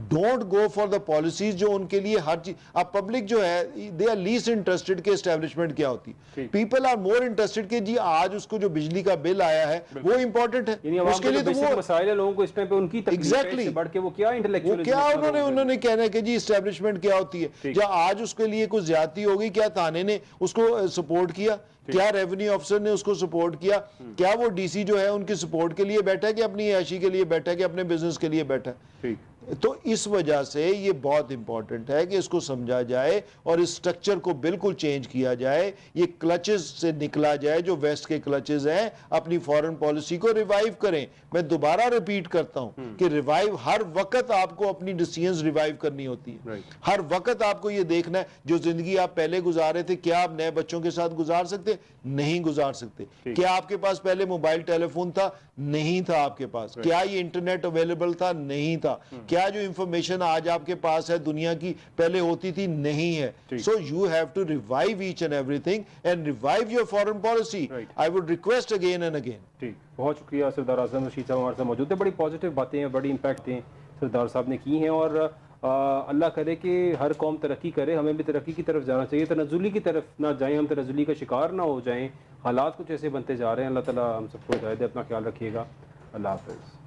Don't go for the policies جو ان کے لیے ہر چیز. اب پبلک جو ہے دے آر لیسٹ انٹرسٹڈ کہ اسٹیبلشمنٹ کیا ہوتی ہے. پیپل آر مور انٹرسٹڈ کہ جی آج اس کو جو بجلی کا بل آیا ہے وہ امپورٹنٹ ہے, اس کے لیے تو وہ مسائل ہیں لوگوں کو اس ٹائم پہ ان کی تکلیف سے بڑھ کے وہ کیا انٹلیکچوئل کیا انہوں نے کہنا ہے کہ جی اسٹیبلشمنٹ کیا ہوتی ہے. جب آج اس کے لیے کوئی زیادتی ہوگی, کیا تھانے نے اس کو سپورٹ کیا, کیا ریونیو افسر نے اس کو سپورٹ کیا, کیا وہ ڈی سی جو ہے ان کی سپورٹ کے لیے بیٹھا ہے کہ اپنی عیاشی کے لیے بیٹھا ہے کہ اپنے بزنس کے لیے بیٹھا ہے. تو اس وجہ سے یہ بہت امپورٹنٹ ہے کہ اس کو سمجھا جائے اور اس سٹرکچر کو بالکل چینج کیا جائے. یہ کلچز سے نکلا جائے جو ویسٹ کے کلچز ہیں, اپنی فورن پالیسی کو ریوائیو کریں. میں دوبارہ ریپیٹ کرتا ہوں کہ ریوائیو ہر وقت آپ کو اپنی ڈیسیژنز ریوائیو کرنی ہوتی ہے. ہر وقت آپ کو یہ دیکھنا ہے جو زندگی آپ پہلے گزارے تھے کیا آپ نئے بچوں کے ساتھ گزار سکتے؟ نہیں گزار سکتے. کیا آپ کے پاس پہلے موبائل ٹیلی فون تھا؟ نہیں تھا آپ کے پاس. کیا یہ انٹرنیٹ اویلیبل تھا؟ نہیں تھا. کیا جو انفارمیشن آج آپ کے پاس ہے دنیا کی پہلے ہوتی تھی؟ نہیں ہے. So you have to revive each and everything and revive your foreign policy. I would request again and again. ٹھیک, بہت شکریہ. سردار اعظم رشید صاحب ہمارے ساتھ موجود ہیں. بڑی پازیٹیو باتیں ہیں, بڑی امپیکٹ ہیں سردار صاحب نے کی ہیں, اور اللہ کرے کہ ہر قوم ترقی کرے. ہمیں بھی ترقی کی طرف جانا چاہیے, تنزلی کی طرف نہ جائیں, ہم تنزلی کا شکار نہ ہو جائیں. حالات کچھ ایسے بنتے جا رہے ہیں. اللہ تعالیٰ ہم سب کو ہدایت دے. اپنا خیال رکھیے گا. اللہ حافظ.